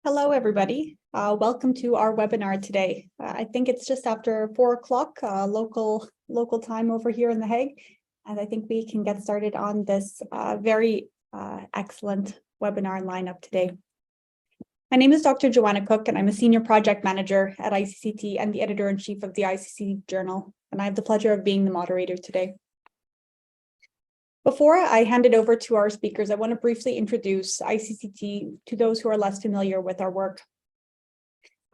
Hello, everybody. Welcome to our webinar today. I think it's just after 4 o'clock local time over here in The Hague, and I think we can get started on this very excellent webinar lineup today. My name is Dr. Joanna Cook, and I'm a senior project manager at ICCT and the editor-in-chief of the ICCT Journal, and I have the pleasure of being the moderator today. Before I hand it over to our speakers, I want to briefly introduce ICCT to those who are less familiar with our work.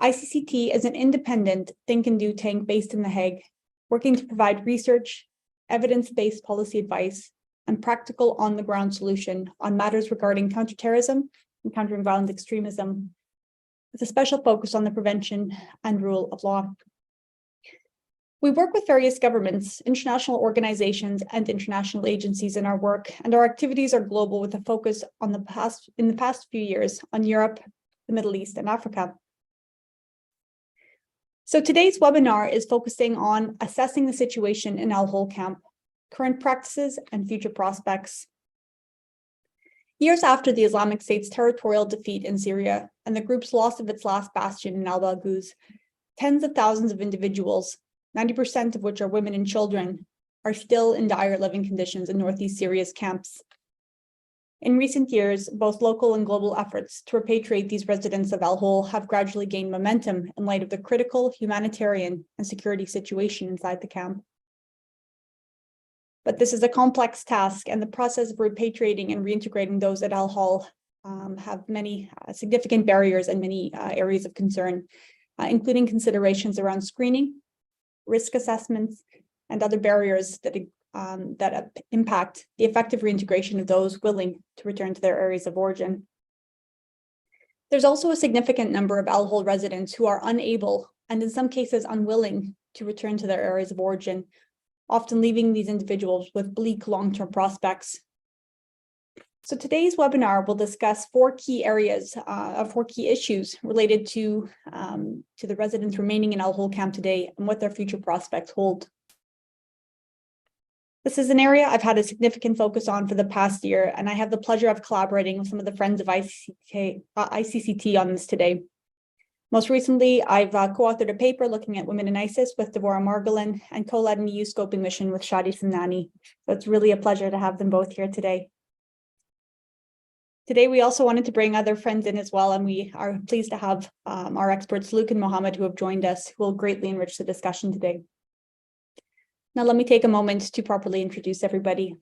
ICCT is an independent think and do tank based in The Hague, working to provide research, evidence-based policy advice, and practical on-the-ground solution on matters regarding counterterrorism and countering violent extremism, with a special focus on the prevention and rule of law. We work with various governments, international organizations, and international agencies in our work, and our activities are global with a focus on in the past few years on Europe, the Middle East, and Africa. So today's webinar is focusing on assessing the situation in al-Hol camp, current practices, and future prospects. Years after the Islamic State's territorial defeat in Syria and the group's loss of its last bastion in al-Baghouz, tens of thousands of individuals, 90% of which are women and children, are still in dire living conditions in northeast Syria's camps. In recent years, both local and global efforts to repatriate these residents of al-Hol have gradually gained momentum in light of the critical humanitarian and security situation inside the camp. But this is a complex task, and the process of repatriating and reintegrating those at al-Hol have many significant barriers and many areas of concern, including considerations around screening, risk assessments, and other barriers that impact the effective reintegration of those willing to return to their areas of origin. There's also a significant number of al-Hol residents who are unable, and in some cases unwilling, to return to their areas of origin, often leaving these individuals with bleak long-term prospects. So today's webinar will discuss four key issues related to the residents remaining in al-Hol camp today and what their future prospects hold. This is an area I've had a significant focus on for the past year, and I have the pleasure of collaborating with some of the friends of ICCT on this today. Most recently, I've co-authored a paper looking at women in ISIS with Devorah Margolin and co-led an EU scoping mission with Shadi Samnani. So it's really a pleasure to have them both here today. Today, we also wanted to bring other friends in as well, and we are pleased to have our experts, Luke and Mohammed, who have joined us, who will greatly enrich the discussion today. Now, let me take a moment to properly introduce everybody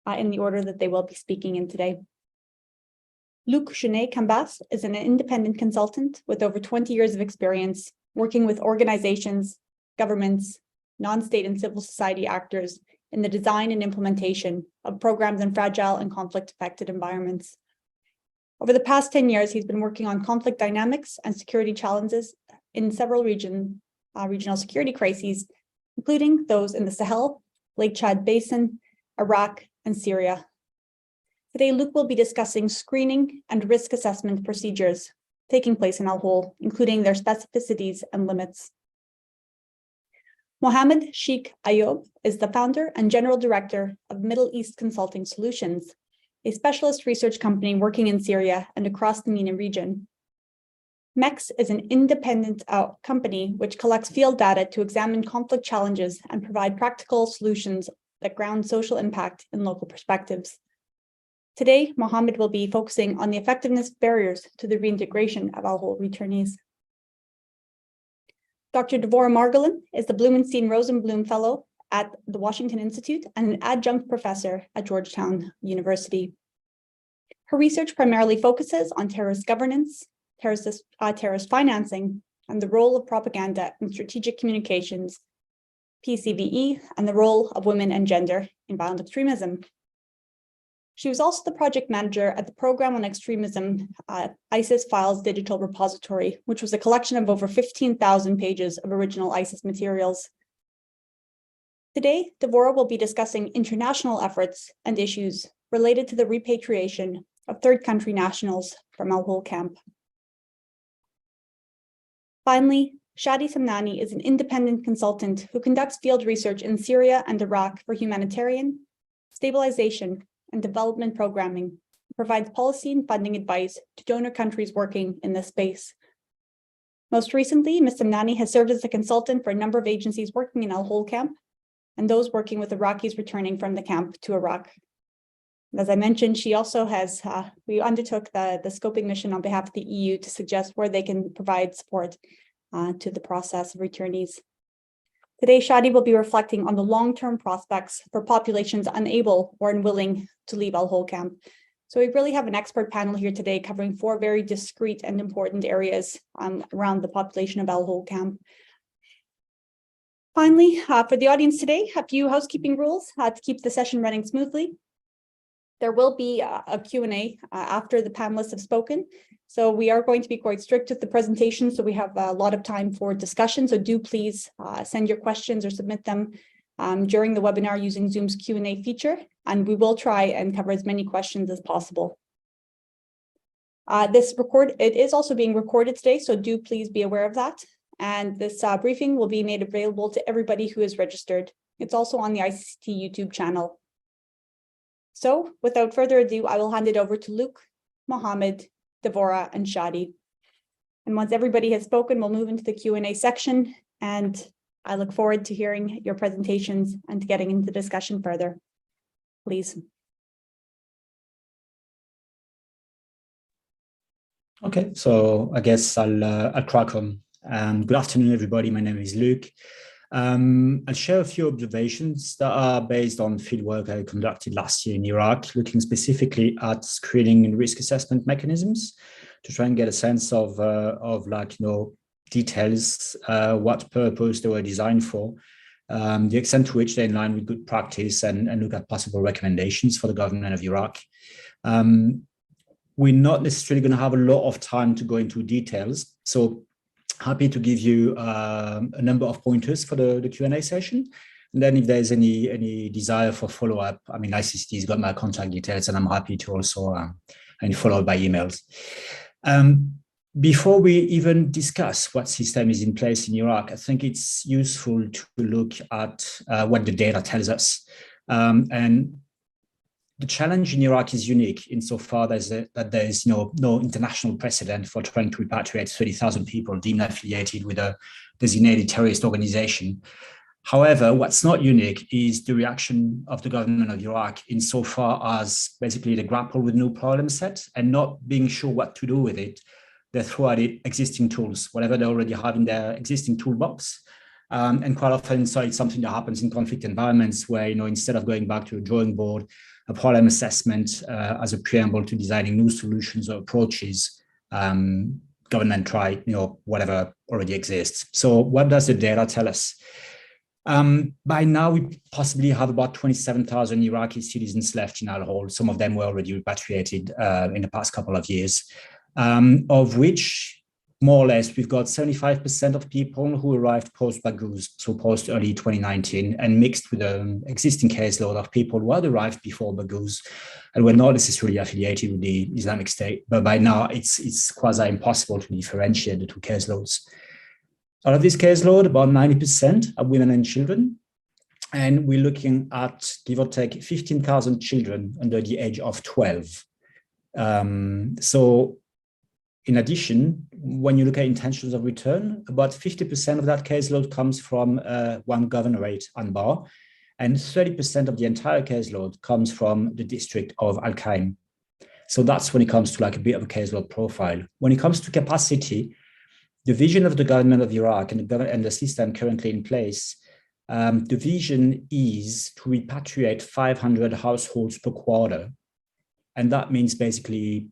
in the order that they will be speaking in today. Luc Genet-Cambas is an independent consultant with over 20 years of experience working with organizations, governments, non-state and civil society actors in the design and implementation of programs in fragile and conflict-affected environments. Over the past 10 years, he's been working on conflict dynamics and security challenges in several regional security crises, including those in the Sahel, Lake Chad Basin, Iraq, and Syria. Today, Luke will be discussing screening and risk assessment procedures taking place in al-Hol, including their specificities and limits. Mohammed Sheikh Ayoub is the founder and general director of Middle East Consulting Solutions, a specialist research company working in Syria and across the MENA region. MEX is an independent company which collects field data to examine conflict challenges and provide practical solutions that ground social impact in local perspectives. Today, Mohammed will be focusing on the effectiveness barriers to the reintegration of al-Hol returnees. Dr. Devorah Margolin is the Blumenstein Rosenblum Fellow at the Washington Institute and an adjunct professor at Georgetown University. Her research primarily focuses on terrorist governance, terrorist financing, and the role of propaganda in strategic communications, PCVE, and the role of women and gender in violent extremism. She was also the project manager at the Program on Extremism ISIS Files Digital Repository, which was a collection of over 15,000 pages of original ISIS materials. Today, Devorah will be discussing international efforts and issues related to the repatriation of third country nationals from al-Hol camp. Finally, Shadi Samnani is an independent consultant who conducts field research in Syria and Iraq for humanitarian, stabilization, and development programming provides policy and funding advice to donor countries working in this space. Most recently, Ms. Samnani has served as a consultant for a number of agencies working in al-Hol camp and those working with Iraqis returning from the camp to Iraq. And as I mentioned, she also has, we undertook the scoping mission on behalf of the EU to suggest where they can provide support to the process of returnees. Today, Shadi will be reflecting on the long-term prospects for populations unable or unwilling to leave al-Hol camp. So we really have an expert panel here today covering 4 very discrete and important areas around the population of al-Hol camp. Finally, for the audience today, a few housekeeping rules to keep the session running smoothly. There will be a Q&A after the panelists have spoken. So we are going to be quite strict with the presentation, so we have a lot of time for discussion. So do please send your questions or submit them during the webinar using Zoom's Q&A feature, and we will try and cover as many questions as possible. It is also being recorded today, so do please be aware of that. And this briefing will be made available to everybody who is registered. It's also on the ICCT YouTube channel. So without further ado, I will hand it over to Luke, Mohammed, Devora, and Shadi. And once everybody has spoken, we'll move into the Q&A section, and I look forward to hearing your presentations and to getting into the discussion further. Please. Okay, so I guess I'll crack on. Good afternoon, everybody. My name is Luke. I'll share a few observations that are based on fieldwork I conducted last year in Iraq, looking specifically at screening and risk assessment mechanisms to try and get a sense of details, what purpose they were designed for, the extent to which they're in line with good practice, and look at possible recommendations for the government of Iraq. We're not necessarily going to have a lot of time to go into details, so happy to give you a number of pointers for the Q&A session. And then if there's any desire for follow-up, I mean, ICCT's got my contact details, and I'm happy to also follow up by emails. Before we even discuss what system is in place in Iraq, I think it's useful to look at what the data tells us. And the challenge in Iraq is unique insofar that there is no international precedent for trying to repatriate 30,000 people deemed affiliated with a designated terrorist organization. However, what's not unique is the reaction of the government of Iraq insofar as basically they grapple with new problem set and not being sure what to do with it. They throw at it existing tools, whatever they already have in their existing toolbox. And quite often, so it's something that happens in conflict environments where, instead of going back to a drawing board, a problem assessment as a preamble to designing new solutions or approaches, government try, whatever already exists. So what does the data tell us? By now, we possibly have about 27,000 Iraqi citizens left in al-Hol. Some of them were already repatriated in the past couple of years, of which more or less we've got 75% of people who arrived post-Baghouz, so post-early 2019, and mixed with an existing caseload of people who had arrived before Baghouz and were not necessarily affiliated with the Islamic State. But by now, it's quasi-impossible to differentiate the two caseloads. Out of this caseload, about 90% are women and children. And we're looking at, give or take, 15,000 children under the age of 12. So in addition, when you look at intentions of return, about 50% of that caseload comes from one governorate, Anbar, and 30% of the entire caseload comes from the district of Al-Qaim. So that's when it comes to like a bit of a caseload profile. When it comes to capacity, the vision of the government of Iraq and the system currently in place, the vision is to repatriate 500 households per quarter. And that means basically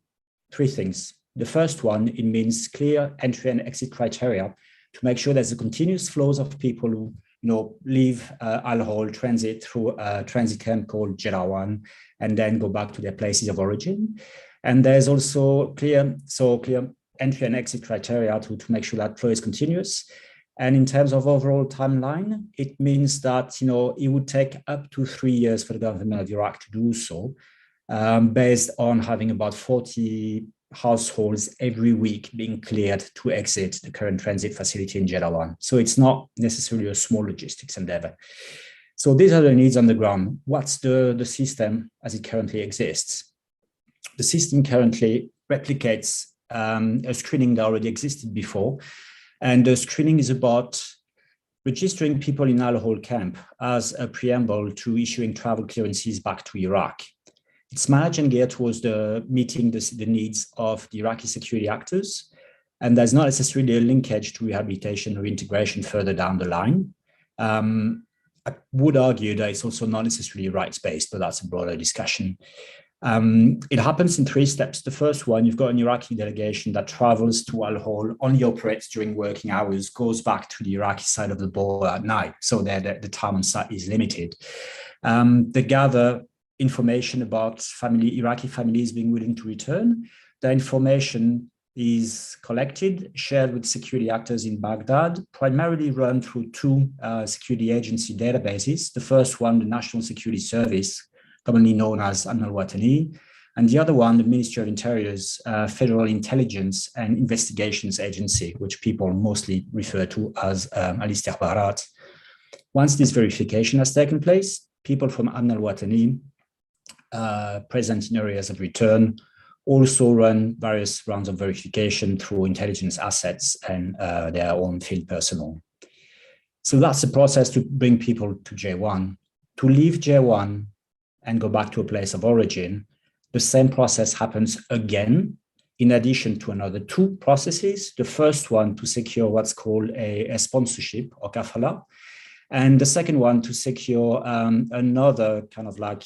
3 things. The first one, it means clear entry and exit criteria to make sure there's a continuous flows of people who leave al-Hol, transit through a transit camp called Jerawan, and then go back to their places of origin. And there's also clear entry and exit criteria to make sure that flow is continuous. And in terms of overall timeline, it means that it would take up to 3 years for the government of Iraq to do so, based on having about 40 households every week being cleared to exit the current transit facility in Jerawan. So it's not necessarily a small logistics endeavor. So these are the needs on the ground. What's the system as it currently exists? The system currently replicates a screening that already existed before. And the screening is about registering people in al-Hol camp as a preamble to issuing travel clearances back to Iraq. It's managed and geared towards meeting the needs of the Iraqi security actors. And there's not necessarily a linkage to rehabilitation or integration further down the line. I would argue that it's also not necessarily rights-based, but that's a broader discussion. It happens in 3 steps. The first one, you've got an Iraqi delegation that travels to al-Hol, only operates during working hours, goes back to the Iraqi side of the border at night. So the time on site is limited. They gather information about Iraqi families being willing to return. The information is collected, shared with security actors in Baghdad, primarily run through 2 security agency databases. The first one, the National Security Service, commonly known as al-Watani, and the other one, the Ministry of Interior's Federal Intelligence and Investigations Agency, which people mostly refer to as al-Istihbarat. Once this verification has taken place, people from al-Watani present in areas of return also run various rounds of verification through intelligence assets and their own field personnel. So that's the process to bring people to J1. To leave J1 and go back to a place of origin, the same process happens again, in addition to another 2 processes. The first one to secure what's called a sponsorship or kafala, and the second one to secure another kind of like,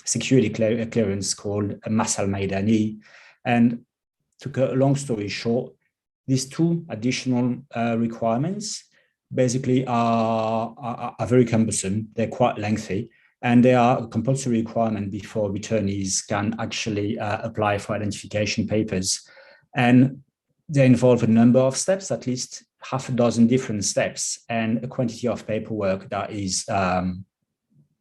security clearance called a Mas al-Maidani. And to cut a long story short, these 2 additional requirements basically are very cumbersome. They're quite lengthy, and they are a compulsory requirement before returnees can actually apply for identification papers. And they involve a number of steps, at least half a dozen different steps, and a quantity of paperwork that is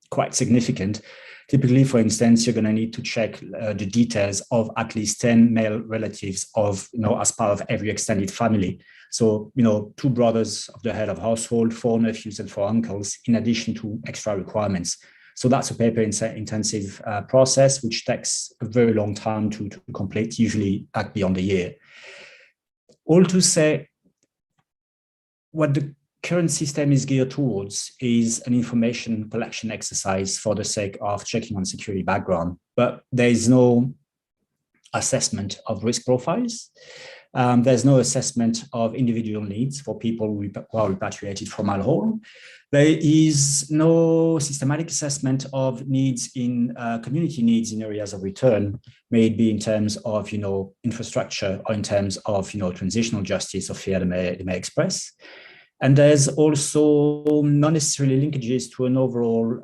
quite significant. Typically, for instance, you're going to need to check the details of at least 10 male relatives of, as part of every extended family. So, 2 brothers of the head of household, 4 nephews and 4 uncles, in addition to extra requirements. So that's a paper-intensive process, which takes a very long time to complete, usually beyond a year. All to say, what the current system is geared towards is an information collection exercise for the sake of checking on security background, but there is no assessment of risk profiles. There's no assessment of individual needs for people who are repatriated from al-Hol. There is no systematic assessment of needs in community needs in areas of return, may it be in terms of infrastructure or in terms of transitional justice or fear they may express. And there's also not necessarily linkages to an overall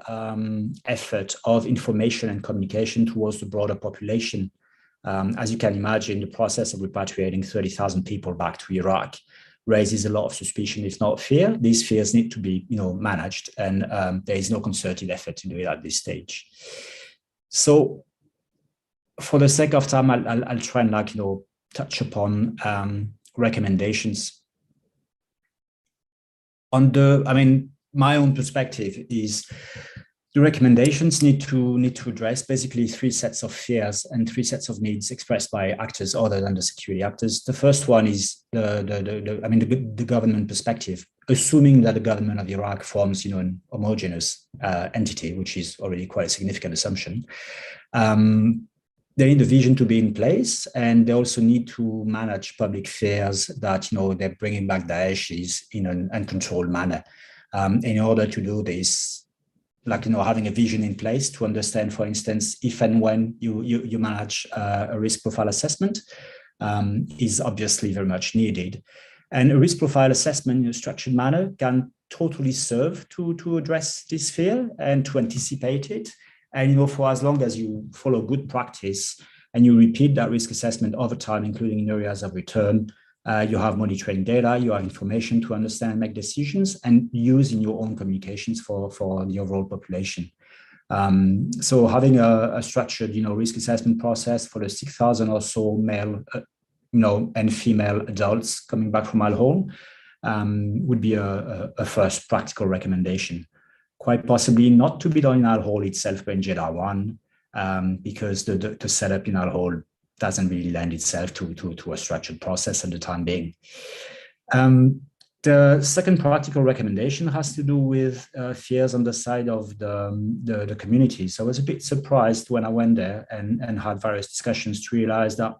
effort of information and communication towards the broader population. As you can imagine, the process of repatriating 30,000 people back to Iraq raises a lot of suspicion, if not fear. These fears need to be, managed, and there is no concerted effort to do it at this stage. So, for the sake of time, I'll try and touch upon recommendations. My own perspective is the recommendations need to address basically 3 sets of fears and 3 sets of needs expressed by actors other than the security actors. The first one is the government perspective, assuming that the government of Iraq forms an homogeneous entity, which is already quite a significant assumption. They need a vision to be in place, and they also need to manage public fears that they're bringing back Daesh in an uncontrolled manner. In order to do this, having a vision in place to understand, for instance, if and when you manage a risk profile assessment is obviously very much needed. And a risk profile assessment in a structured manner can totally serve to address this fear and to anticipate it. And for as long as you follow good practice and you repeat that risk assessment over time, including in areas of return, you have monitoring data, you have information to understand, make decisions, and use in your own communications for the overall population. So having a structured, risk assessment process for the 6,000 or so male, and female adults coming back from al-Hol would be a first practical recommendation. Quite possibly not to be done in al-Hol itself, but in Jeddah 1, because the setup in al-Hol doesn't really lend itself to a structured process at the time being. The second practical recommendation has to do with fears on the side of the community. So I was a bit surprised when I went there and had various discussions to realize that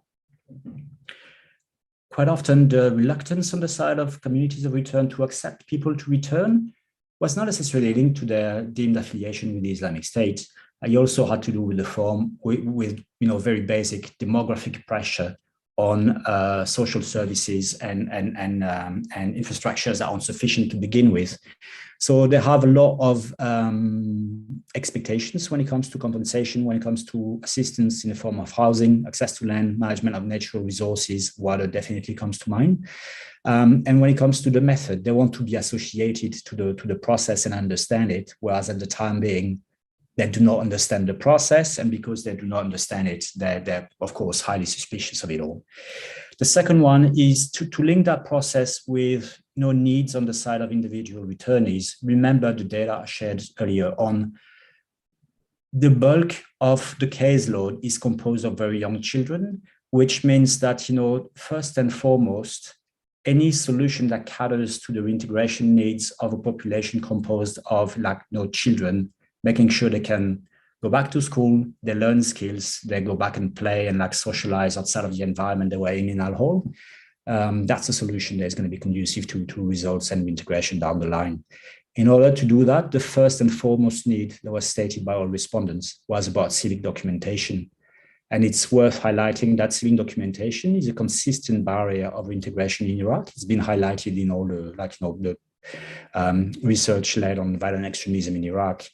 quite often the reluctance on the side of communities of return to accept people to return was not necessarily linked to their deemed affiliation with the Islamic State. It also had to do with the form with very basic demographic pressure on social services and infrastructures that aren't sufficient to begin with. So they have a lot of expectations when it comes to compensation, when it comes to assistance in the form of housing, access to land, management of natural resources. Water definitely comes to mind. And when it comes to the method, they want to be associated to the process and understand it, whereas at the time being, they do not understand the process, and because they do not understand it, they're of course highly suspicious of it all. The second one is to link that process with needs on the side of individual returnees. Remember the data I shared earlier on. The bulk of the caseload is composed of very young children, which means that first and foremost, any solution that caters to the reintegration needs of a population composed of children, making sure they can go back to school, they learn skills, they go back and play and socialize outside of the environment they were in al-Hol. That's a solution that is going to be conducive to results and integration down the line. In order to do that, the first and foremost need that was stated by all respondents was about civic documentation. And it's worth highlighting that civic documentation is a consistent barrier of integration in Iraq. It's been highlighted in all the research led on violent extremism in Iraq.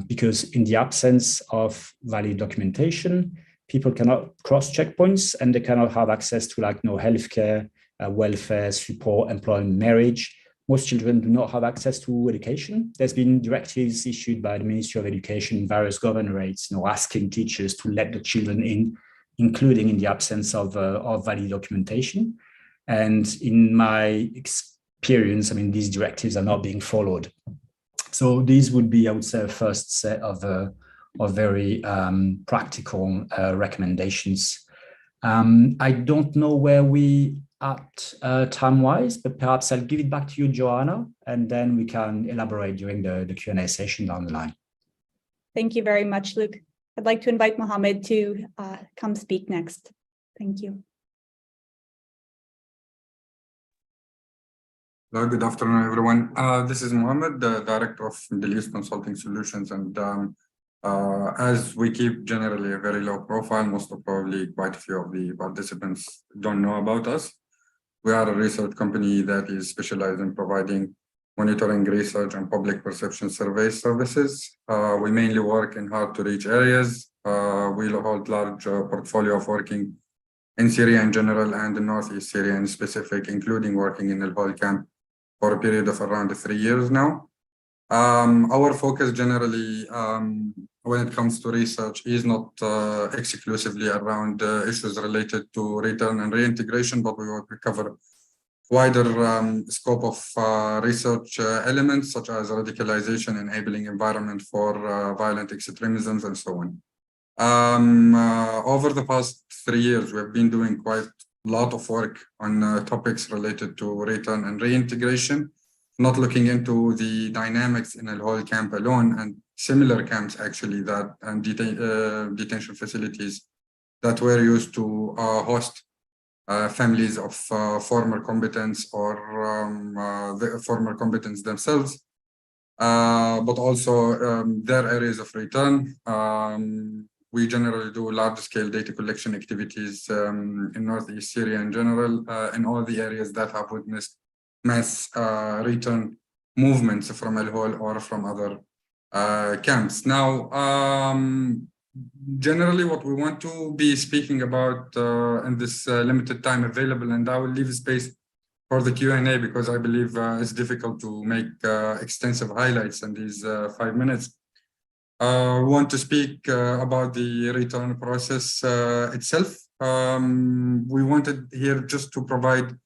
Because in the absence of valid documentation, people cannot cross checkpoints and they cannot have access to healthcare, welfare, support, employment, marriage. Most children do not have access to education. There's been directives issued by the Ministry of Education in various governorates, asking teachers to let the children in, including in the absence of valid documentation. And in my experience, these directives are not being followed. So these would be, I would say, a first set of very practical recommendations. I don't know where we at time-wise, but perhaps I'll give it back to you, Joanna, and then we can elaborate during the Q&A session down the line. Thank you very much, Luke. I'd like to invite Mohammed to come speak next. Thank you. Good afternoon, everyone. This is Mohammed, the Director of Middle East Consulting Solutions. And as we keep generally a very low profile, most of probably quite a few of the participants don't know about us. We are a research company that is specialized in providing monitoring research and public perception survey services. We mainly work in hard-to-reach areas. We hold large portfolio of working in Syria in general and in Northeast Syria in specific, including working in al-Hol camp for a period of around 3 years now. Our focus generally, when it comes to research, is not exclusively around issues related to return and reintegration, but we cover wider scope of research elements such as radicalization, enabling environment for violent extremism, and so on. Over the past 3 years, we've been doing quite a lot of work on topics related to return and reintegration, not looking into the dynamics in al-Hol camp alone and similar camps actually that and detention facilities that were used to host families of former combatants or the former combatants themselves, but also their areas of return. We generally do large-scale data collection activities in Northeast Syria in general, in all the areas that have witnessed mass return movements from al-Hol or from other camps. Now, generally what we want to be speaking about in this limited time available, and I will leave space for the Q&A because I believe it's difficult to make extensive highlights in these 5 minutes. We want to speak about the return process itself. We wanted here just to provide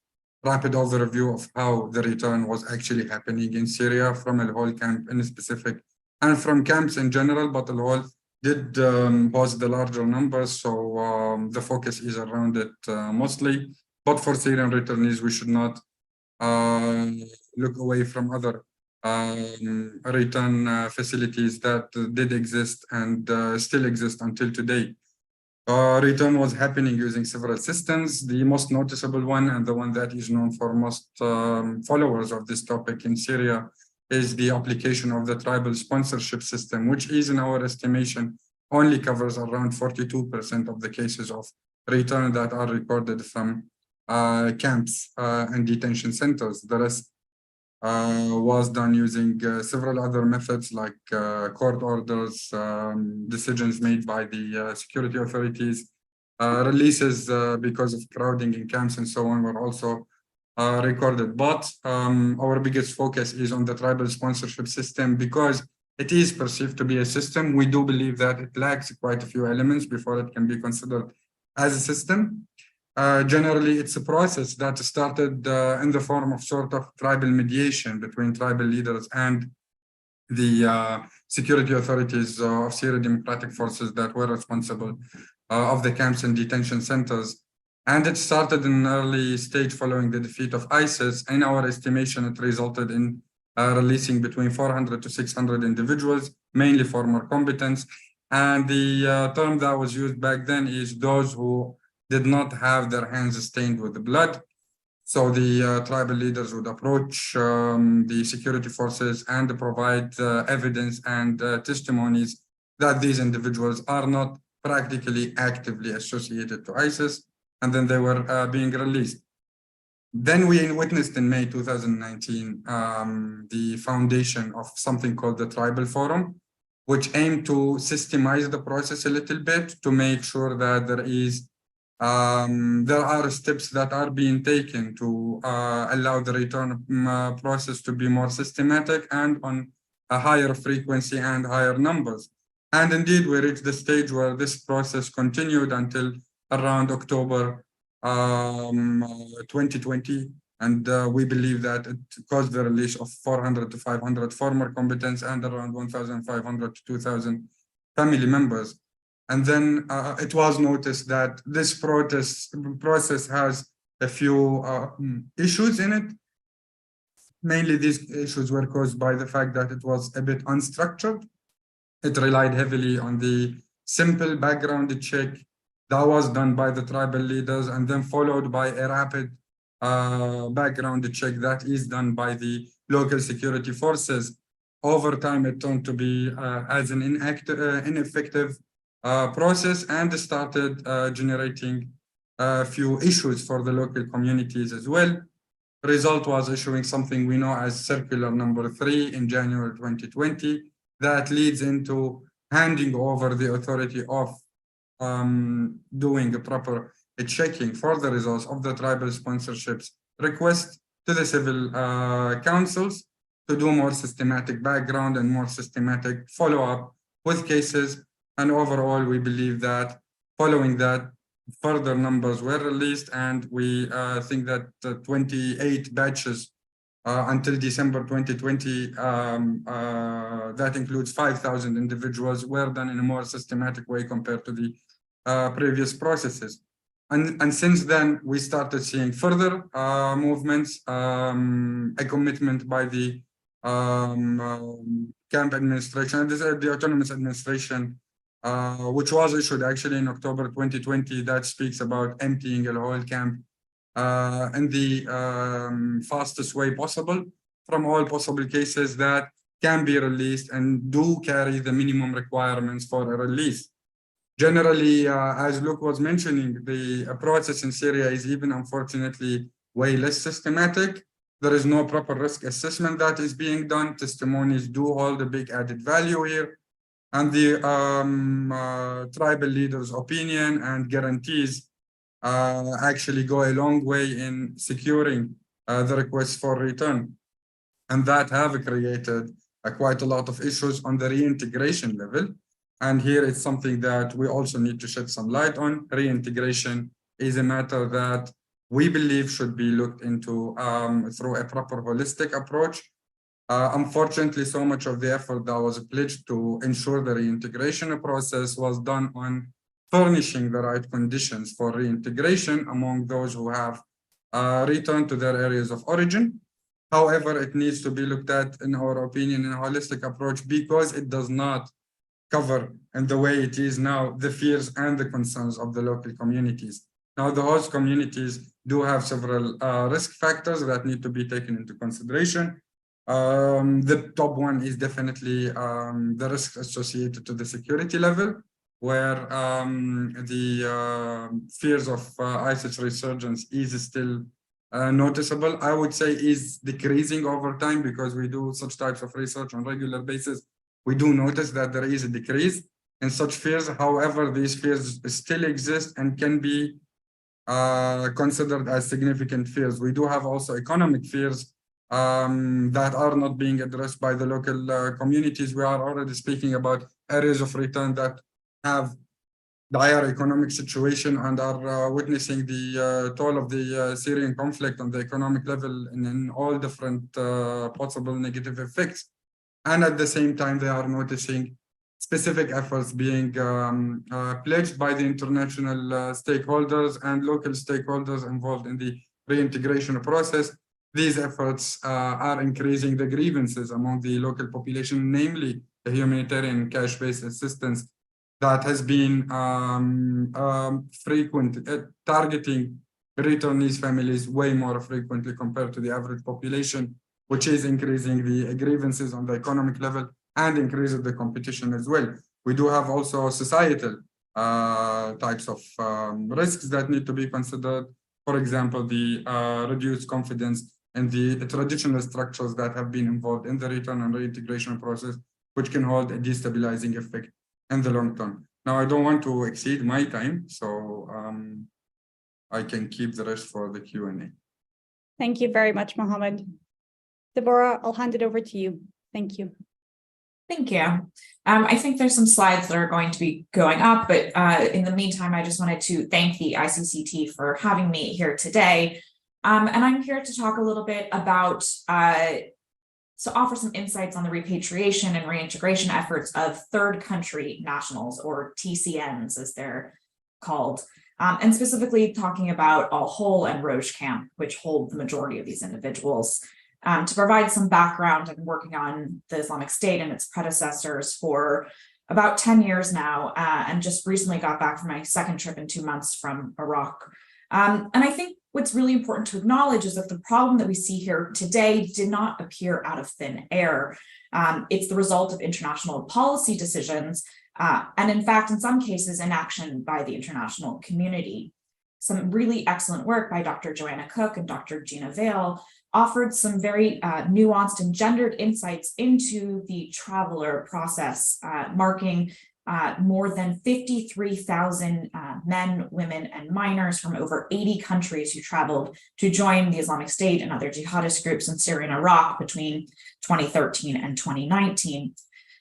rapid overview of how the return was actually happening in Syria from al-Hol camp in specific and from camps in general, but al-Hol did pose the larger numbers, so the focus is around it mostly. But for Syrian returnees, we should not look away from other return facilities that did exist and still exist until today. Return was happening using several systems. The most noticeable one, and the one that is known for most followers of this topic in Syria, is the application of the tribal sponsorship system, which is, in our estimation, only covers around 42% of the cases of return that are recorded from camps and detention centers. The rest was done using several other methods like court orders, decisions made by the security authorities, releases because of crowding in camps and so on were also recorded. But our biggest focus is on the tribal sponsorship system because it is perceived to be a system. We do believe that it lacks quite a few elements before it can be considered as a system. Generally, it's a process that started in the form of sort of tribal mediation between tribal leaders and the security authorities of Syrian Democratic Forces that were responsible of the camps and detention centers. And it started in an early stage following the defeat of ISIS. In our estimation, it resulted in releasing between 400 to 600 individuals, mainly former combatants. And the term that was used back then is those who did not have their hands stained with the blood. So the tribal leaders would approach the security forces and provide evidence and testimonies that these individuals are not practically actively associated to ISIS, and then they were being released. Then we witnessed in May 2019 the foundation of something called the Tribal Forum, which aimed to systemize the process a little bit to make sure that there are steps that are being taken to allow the return process to be more systematic and on a higher frequency and higher numbers. And indeed, we reached the stage where this process continued until around October 2020. And we believe that it caused the release of 400 to 500 former combatants and around 1,500 to 2,000 family members. And then it was noticed that this process has a few issues in it. Mainly these issues were caused by the fact that it was a bit unstructured. It relied heavily on the simple background check that was done by the tribal leaders and then followed by a rapid background check that is done by the local security forces. Over time, it turned to be as an ineffective process and started generating a few issues for the local communities as well. Result was issuing something we know as Circular number 3 in January 2020 that leads into handing over the authority of doing a proper checking for the results of the tribal sponsorships request to the civil councils to do more systematic background and more systematic follow-up with cases. And overall, we believe that following that, further numbers were released, and we think that 28 batches until December 2020, that includes 5,000 individuals, were done in a more systematic way compared to the previous processes. And since then, we started seeing further movements, a commitment by the camp administration, the autonomous administration, which was issued actually in October 2020, that speaks about emptying al-Hol camp in the fastest way possible from all possible cases that can be released and do carry the minimum requirements for a release. Generally, as Luke was mentioning, the process in Syria is even unfortunately way less systematic. There is no proper risk assessment that is being done. Testimonies do hold a big added value here. And the tribal leaders' opinion and guarantees actually go a long way in securing the request for return. And that have created quite a lot of issues on the reintegration level. And here it's something that we also need to shed some light on. Reintegration is a matter that we believe should be looked into through a proper holistic approach. Unfortunately, so much of the effort that was pledged to ensure the reintegration process was done on furnishing the right conditions for reintegration among those who have returned to their areas of origin. However, it needs to be looked at, in our opinion, in a holistic approach, because it does not cover, in the way it is now, the fears and the concerns of the local communities. Now, the host communities do have several risk factors that need to be taken into consideration. The top one is definitely the risks associated to the security level, where the fears of ISIS resurgence is still noticeable. I would say is decreasing over time, because we do such types of research on a regular basis. We do notice that there is a decrease in such fears. However, these fears still exist and can be considered as significant fears. We do have also economic fears that are not being addressed by the local communities. We are already speaking about areas of return that have dire economic situation and are witnessing the toll of the Syrian conflict on the economic level in all different possible negative effects. And at the same time, they are noticing specific efforts being pledged by the international stakeholders and local stakeholders involved in the reintegration process. These efforts are increasing the grievances among the local population, namely the humanitarian cash-based assistance that has been targeting returnees families way more frequently compared to the average population, which is increasing the grievances on the economic level and increases the competition as well. We do have also societal types of risks that need to be considered. For example, the reduced confidence in the traditional structures that have been involved in the return and reintegration process, which can hold a destabilizing effect in the long term. Now, I don't want to exceed my time, so I can keep the rest for the Q&A. Thank you very much, Mohammed. Deborah, I'll hand it over to you. Thank you. Thank you. I think there's some slides that are going to be going up, but in the meantime, I just wanted to thank the ICCT for having me here today. And I'm here to talk a little bit about, to offer some insights on the repatriation and reintegration efforts of third country nationals, or TCNs as they're called, and specifically talking about al-Hol and Roj Camp, which hold the majority of these individuals. To provide some background, I've been working on the Islamic State and its predecessors for about 10 years now, and just recently got back from my second trip in 2 months from Iraq. And I think what's really important to acknowledge is that the problem that we see here today did not appear out of thin air. It's the result of international policy decisions, and in fact, in some cases, inaction by the international community. Some really excellent work by Dr. Joanna Cook and Dr. Gina Vale offered some very nuanced and gendered insights into the traveler process, marking more than 53,000 men, women, and minors from over 80 countries who traveled to join the Islamic State and other jihadist groups in Syria and Iraq between 2013 and 2019.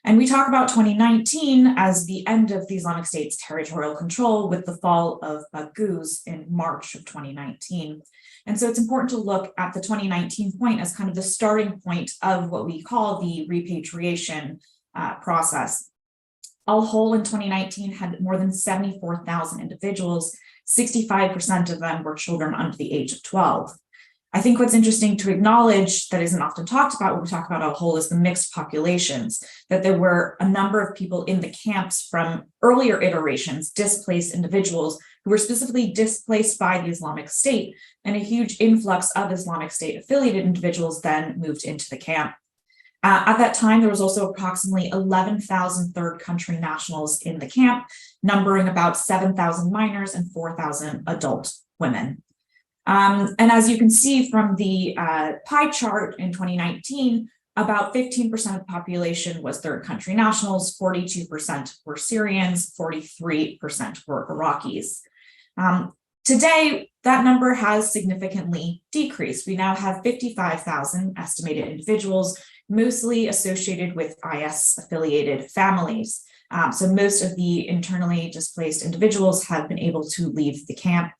And we talk about 2019 as the end of the Islamic State's territorial control with the fall of Baghouz in March of 2019. And so it's important to look at the 2019 point as kind of the starting point of what we call the repatriation process. Al-Hol in 2019 had more than 74,000 individuals. 65% of them were children under the age of 12. I think what's interesting to acknowledge that isn't often talked about when we talk about al-Hol is the mixed populations, that there were a number of people in the camps from earlier iterations, displaced individuals who were specifically displaced by the Islamic State, and a huge influx of Islamic State affiliated individuals then moved into the camp. At that time, there was also approximately 11,000 third country nationals in the camp, numbering about 7,000 minors and 4,000 adult women. And as you can see from the pie chart in 2019, about 15% of the population was third country nationals, 42% were Syrians, 43% were Iraqis. Today, that number has significantly decreased. We now have 55,000 estimated individuals, mostly associated with IS-affiliated families. So most of the internally displaced individuals have been able to leave the camp.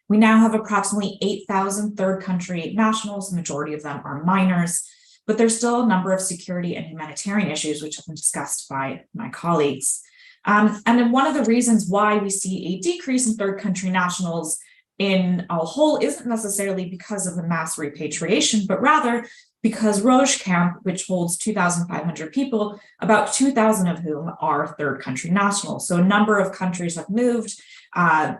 We now have approximately 8,000 third country nationals. The majority of them are minors. but there's still a number of security and humanitarian issues which have been discussed by my colleagues. And then one of the reasons why we see a decrease in third country nationals in al-Hol isn't necessarily because of the mass repatriation, but rather because Rouge camp, which holds 2,500 people, about 2,000 of whom are third country nationals. So a number of countries have moved, the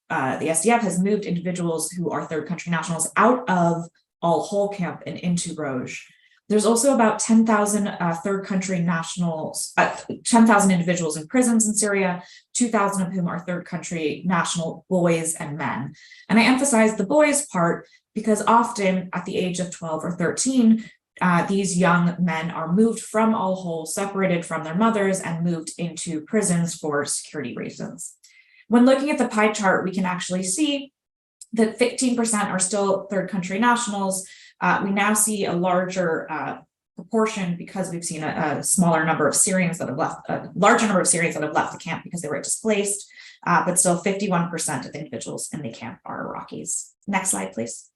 SDF has moved individuals who are third country nationals out of al-Hol camp and into Rouge. There's also about 10,000 third country nationals, 10,000 individuals in prisons in Syria, 2,000 of whom are third country national boys and men. And I emphasize the boys part because often at the age of 12 or 13, these young men are moved from al-Hol, separated from their mothers, and moved into prisons for security reasons. When looking at the pie chart, we can actually see that 15% are still third country nationals. We now see a larger proportion because we've seen a smaller number of Syrians that have left, a larger number of Syrians that have left the camp because they were displaced, but still 51% of the individuals in the camp are Iraqis. Next slide, please.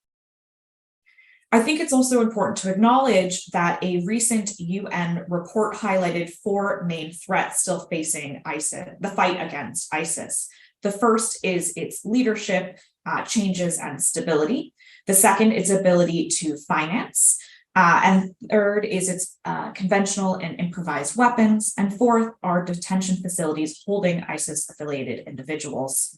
I think it's also important to acknowledge that a recent UN report highlighted 4 main threats still facing ISIS, the fight against ISIS. The first is its leadership, changes, and stability. The second, its ability to finance. And third is its conventional and improvised weapons. And fourth are detention facilities holding ISIS-affiliated individuals.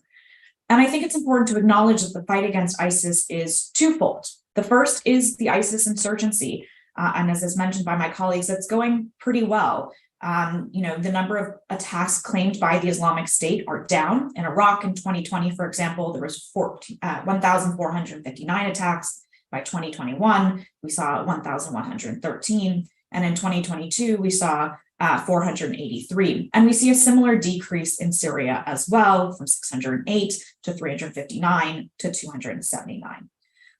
And I think it's important to acknowledge that the fight against ISIS is twofold. The first is the ISIS insurgency. And as is mentioned by my colleagues, it's going pretty well. The number of attacks claimed by the Islamic State are down. In Iraq in 2020, for example, there was 1,459 attacks. By 2021, we saw 1,113. And in 2022, we saw 483. And we see a similar decrease in Syria as well, from 608 to 359 to 279.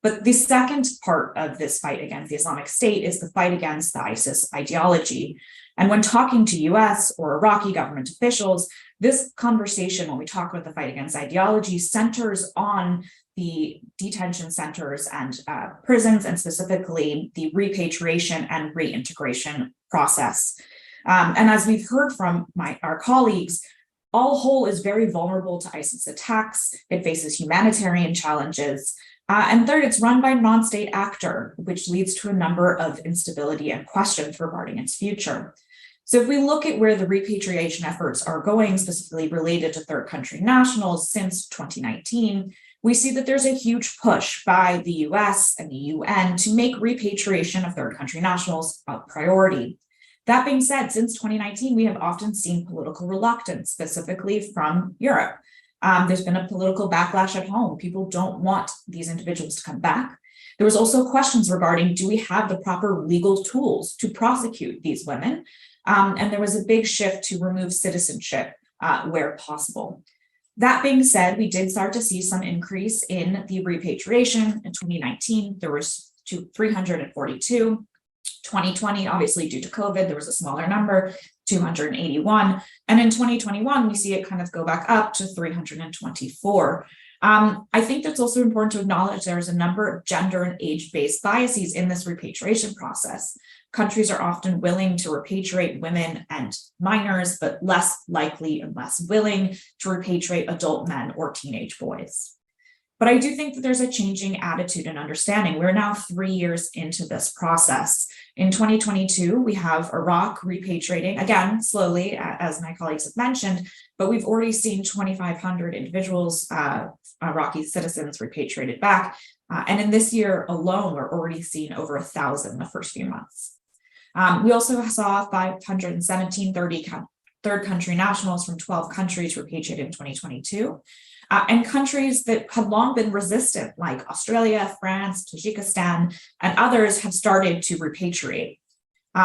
But the second part of this fight against the Islamic State is the fight against the ISIS ideology. And when talking to US or Iraqi government officials, this conversation, when we talk about the fight against ideology, centers on the detention centers and prisons, and specifically the repatriation and reintegration process. And as we've heard from our colleagues, al-Hol is very vulnerable to ISIS attacks. It faces humanitarian challenges. And third, it's run by a non-state actor, which leads to a number of instability and questions regarding its future. So if we look at where the repatriation efforts are going, specifically related to third country nationals since 2019, we see that there's a huge push by the US and the UN to make repatriation of third country nationals a priority. That being said, since 2019, we have often seen political reluctance, specifically from Europe. There's been a political backlash at home. People don't want these individuals to come back. There was also questions regarding, do we have the proper legal tools to prosecute these women? And there was a big shift to remove citizenship where possible. That being said, we did start to see some increase in the repatriation. In 2019, there was 342. 2020, obviously due to COVID, there was a smaller number, 281. And in 2021, we see it kind of go back up to 324. I think that's also important to acknowledge there's a number of gender and age-based biases in this repatriation process. Countries are often willing to repatriate women and minors, but less likely and less willing to repatriate adult men or teenage boys. But I do think that there's a changing attitude and understanding. We're now 3 years into this process. In 2022, we have Iraq repatriating, again, slowly, as my colleagues have mentioned, but we've already seen 2,500 individuals, Iraqi citizens, repatriated back. And in this year alone, we're already seeing over 1,000 in the first few months. We also saw 517 third country nationals from 12 countries repatriated in 2022. And countries that had long been resistant, like Australia, France, Tajikistan, and others, have started to repatriate.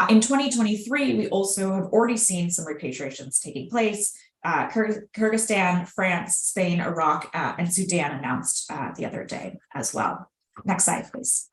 In 2023, we also have already seen some repatriations taking place. Kyrgyzstan, France, Spain, Iraq, and Sudan announced the other day as well. Next slide, please.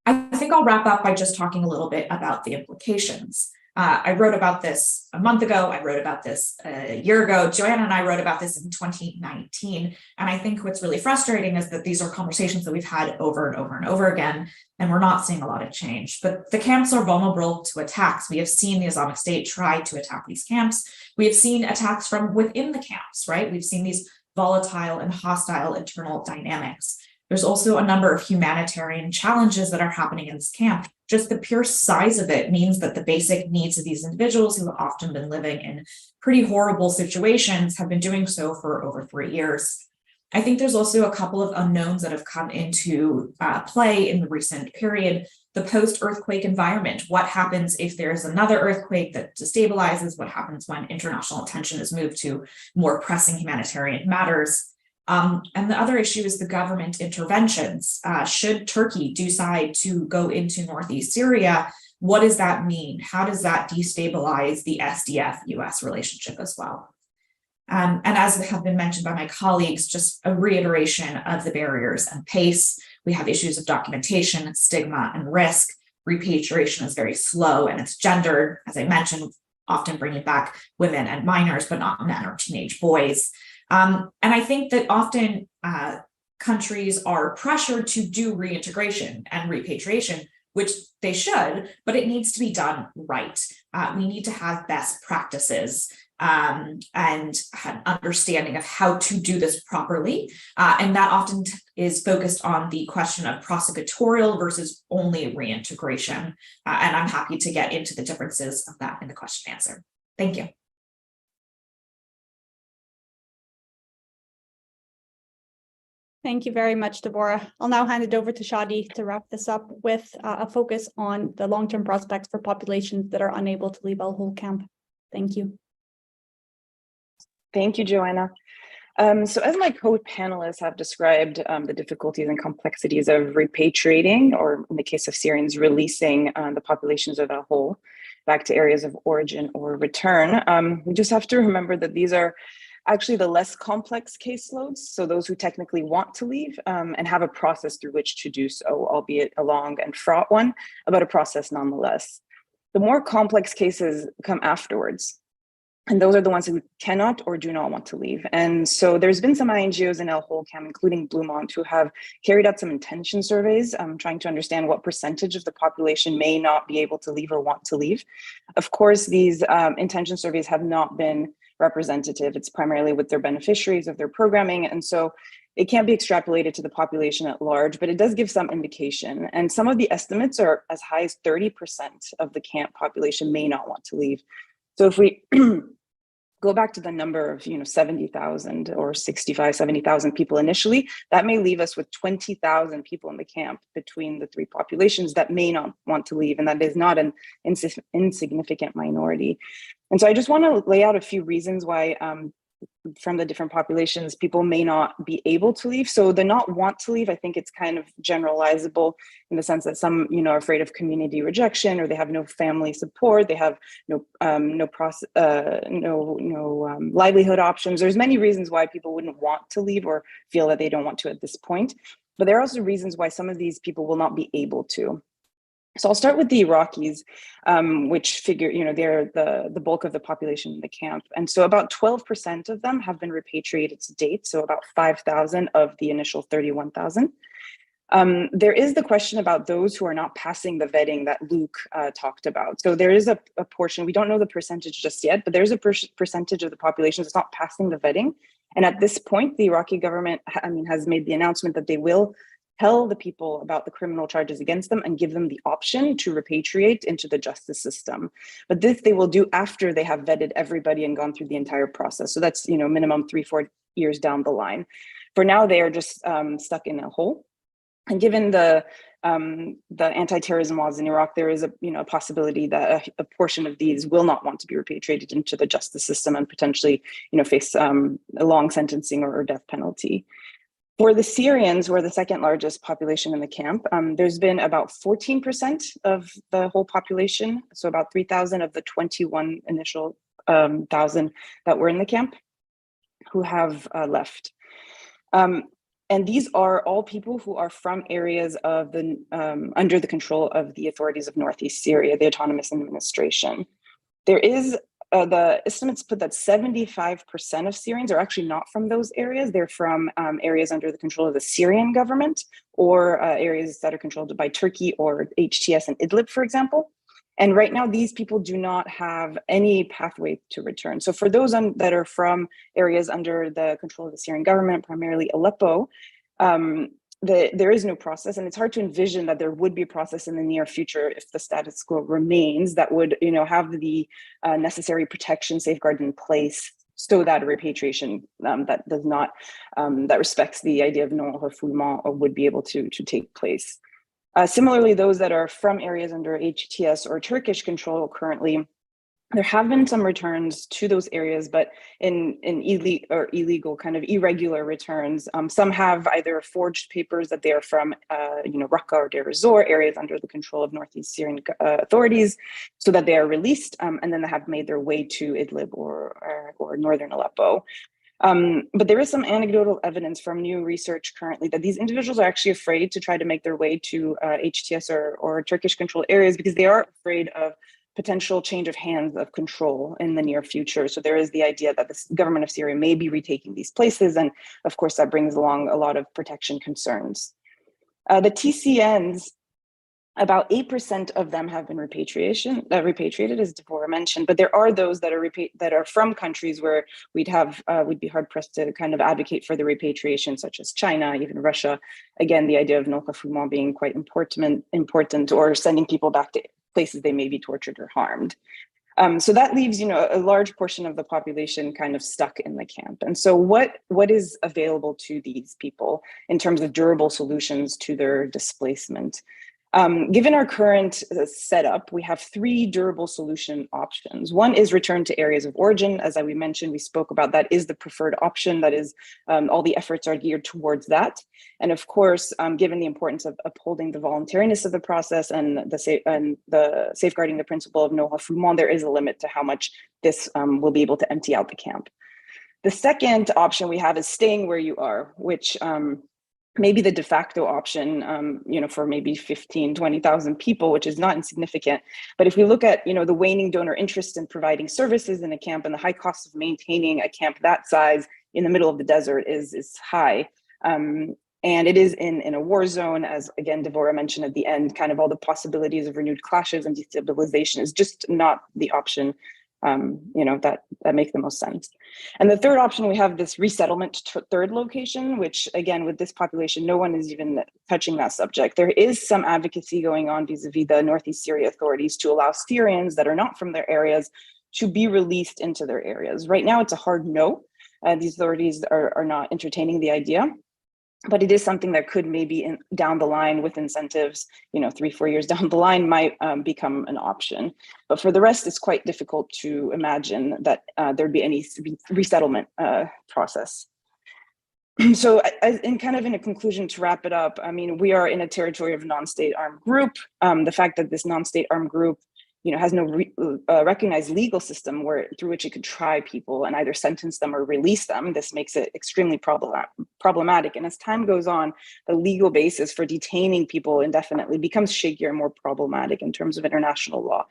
I think I'll wrap up by just talking a little bit about the implications. I wrote about this a month ago. I wrote about this a year ago. Joanna and I wrote about this in 2019. And I think what's really frustrating is that these are conversations that we've had over and over and over again, and we're not seeing a lot of change. But the camps are vulnerable to attacks. We have seen the Islamic State try to attack these camps. We have seen attacks from within the camps, right? We've seen these volatile and hostile internal dynamics. There's also a number of humanitarian challenges that are happening in this camp. Just the pure size of it means that the basic needs of these individuals who have often been living in pretty horrible situations have been doing so for over 3 years. I think there's also a couple of unknowns that have come into play in the recent period. The post-earthquake environment. What happens if there's another earthquake that destabilizes? What happens when international attention is moved to more pressing humanitarian matters? And the other issue is the government interventions. Should Turkey decide to go into northeast Syria, what does that mean? How does that destabilize the SDF-US relationship as well? And as have been mentioned by my colleagues, just a reiteration of the barriers and pace. We have issues of documentation, stigma, and risk. Repatriation is very slow and it's gendered, as I mentioned, often bringing back women and minors, but not men or teenage boys. And I think that often countries are pressured to do reintegration and repatriation, which they should, but it needs to be done right. We need to have best practices and an understanding of how to do this properly. And that often is focused on the question of prosecutorial versus only reintegration. And I'm happy to get into the differences of that in the question and answer. Thank you. Thank you very much, Deborah. I'll now hand it over to Shadi to wrap this up with a focus on the long-term prospects for populations that are unable to leave al-Hol camp. Thank you. Thank you, Joanna. So as my co-panelists have described the difficulties and complexities of repatriating, or in the case of Syrians, releasing the populations of al-Hol back to areas of origin or return, we just have to remember that these are actually the less complex caseloads, so those who technically want to leave and have a process through which to do so, albeit a long and fraught one, but a process nonetheless. The more complex cases come afterwards, and those are the ones who cannot or do not want to leave. And so there's been some INGOs in al-Hol camp, including Bluemont, who have carried out some intention surveys, trying to understand what percentage of the population may not be able to leave or want to leave. Of course, these intention surveys have not been representative. It's primarily with their beneficiaries of their programming. And so it can't be extrapolated to the population at large, but it does give some indication. And some of the estimates are as high as 30% of the camp population may not want to leave. So if we go back to the number of 70,000 or 65, 70,000 people initially, that may leave us with 20,000 people in the camp between the three populations that may not want to leave. And that is not an insignificant minority. And so I just want to lay out a few reasons why from the different populations, people may not be able to leave. So the not want to leave, I think it's kind of generalizable in the sense that some, are afraid of community rejection, or they have no family support, they have no livelihood options. There's many reasons why people wouldn't want to leave or feel that they don't want to at this point. But there are also reasons why some of these people will not be able to. So I'll start with the Iraqis, which figure, they're the bulk of the population in the camp. And so about 12% of them have been repatriated to date. So about 5,000 of the initial 31,000. There is the question about those who are not passing the vetting that Luke talked about. So there is a portion, we don't know the percentage just yet, but there's a percentage of the population that's not passing the vetting. And at this point, the Iraqi government, has made the announcement that they will tell the people about the criminal charges against them and give them the option to repatriate into the justice system. But this they will do after they have vetted everybody and gone through the entire process. So that's, minimum 3-4 years down the line. For now, they are just stuck in a hole. And given the anti-terrorism laws in Iraq, there is a possibility that a portion of these will not want to be repatriated into the justice system and potentially, face a long sentencing or death penalty. For the Syrians, who are the second largest population in the camp, there's been about 14% of the whole population, so about 3,000 of the 21 initial 1,000 that were in the camp, who have left. And these are all people who are from areas of the under the control of the authorities of Northeast Syria, the autonomous administration. There is the estimates put that 75% of Syrians are actually not from those areas. They're from areas under the control of the Syrian government, or areas that are controlled by Turkey or HTS and Idlib, for example. And right now, these people do not have any pathway to return. So for those that are from areas under the control of the Syrian government, primarily Aleppo, there is no process, and it's hard to envision that there would be a process in the near future if the status quo remains that would, have the necessary protection safeguard in place so that a repatriation that does not that respects the idea of non-refoulement would be able to take place. Similarly, those that are from areas under HTS or Turkish control currently, there have been some returns to those areas, but in illegal, kind of irregular returns. Some have either forged papers that they are from, Raqqa or Deir ez-Zor, areas under the control of Northeast Syrian authorities, so that they are released, and then they have made their way to Idlib or northern Aleppo. But there is some anecdotal evidence from new research currently that these individuals are actually afraid to try to make their way to HTS or Turkish controlled areas because they are afraid of potential change of hands of control in the near future. So there is the idea that the government of Syria may be retaking these places. And of course, that brings along a lot of protection concerns. The TCNs, about 8% of them have been repatriated, as Devorah mentioned, but there are those that are from countries where we'd be hard pressed to kind of advocate for the repatriation, such as China, even Russia. Again, the idea of non-refoulement being quite important, or sending people back to places they may be tortured or harmed. So that leaves, a large portion of the population kind of stuck in the camp. And so what is available to these people in terms of durable solutions to their displacement? Given our current setup, we have 3 durable solution options. One is return to areas of origin. As we mentioned, we spoke about that is the preferred option. That is, all the efforts are geared towards that. And of course, given the importance of upholding the voluntariness of the process and the safeguarding the principle of non-refoulement, there is a limit to how much this will be able to empty out the camp. The second option we have is staying where you are, which maybe the de facto option, for maybe 15, 20,000 people, which is not insignificant. But if we look at, the waning donor interest in providing services in a camp and the high cost of maintaining a camp that size in the middle of the desert is high. And it is in a war zone, as again, Devorah mentioned at the end, kind of all the possibilities of renewed clashes and destabilization is just not the option that make the most sense. And the third option, we have this resettlement third location, which again, with this population, no one is even touching that subject. There is some advocacy going on vis-a-vis the Northeast Syria authorities to allow Syrians that are not from their areas to be released into their areas. Right now, it's a hard no. These authorities are not entertaining the idea. But it is something that could maybe down the line with incentives, 3-4 years down the line might become an option. But for the rest, it's quite difficult to imagine that there'd be any resettlement process. So in a conclusion to wrap it up, we are in a territory of non-state armed group. The fact that this non-state armed group has no recognized legal system through which it could try people and either sentence them or release them. This makes it extremely problematic. And as time goes on, the legal basis for detaining people indefinitely becomes shakier and more problematic in terms of international law.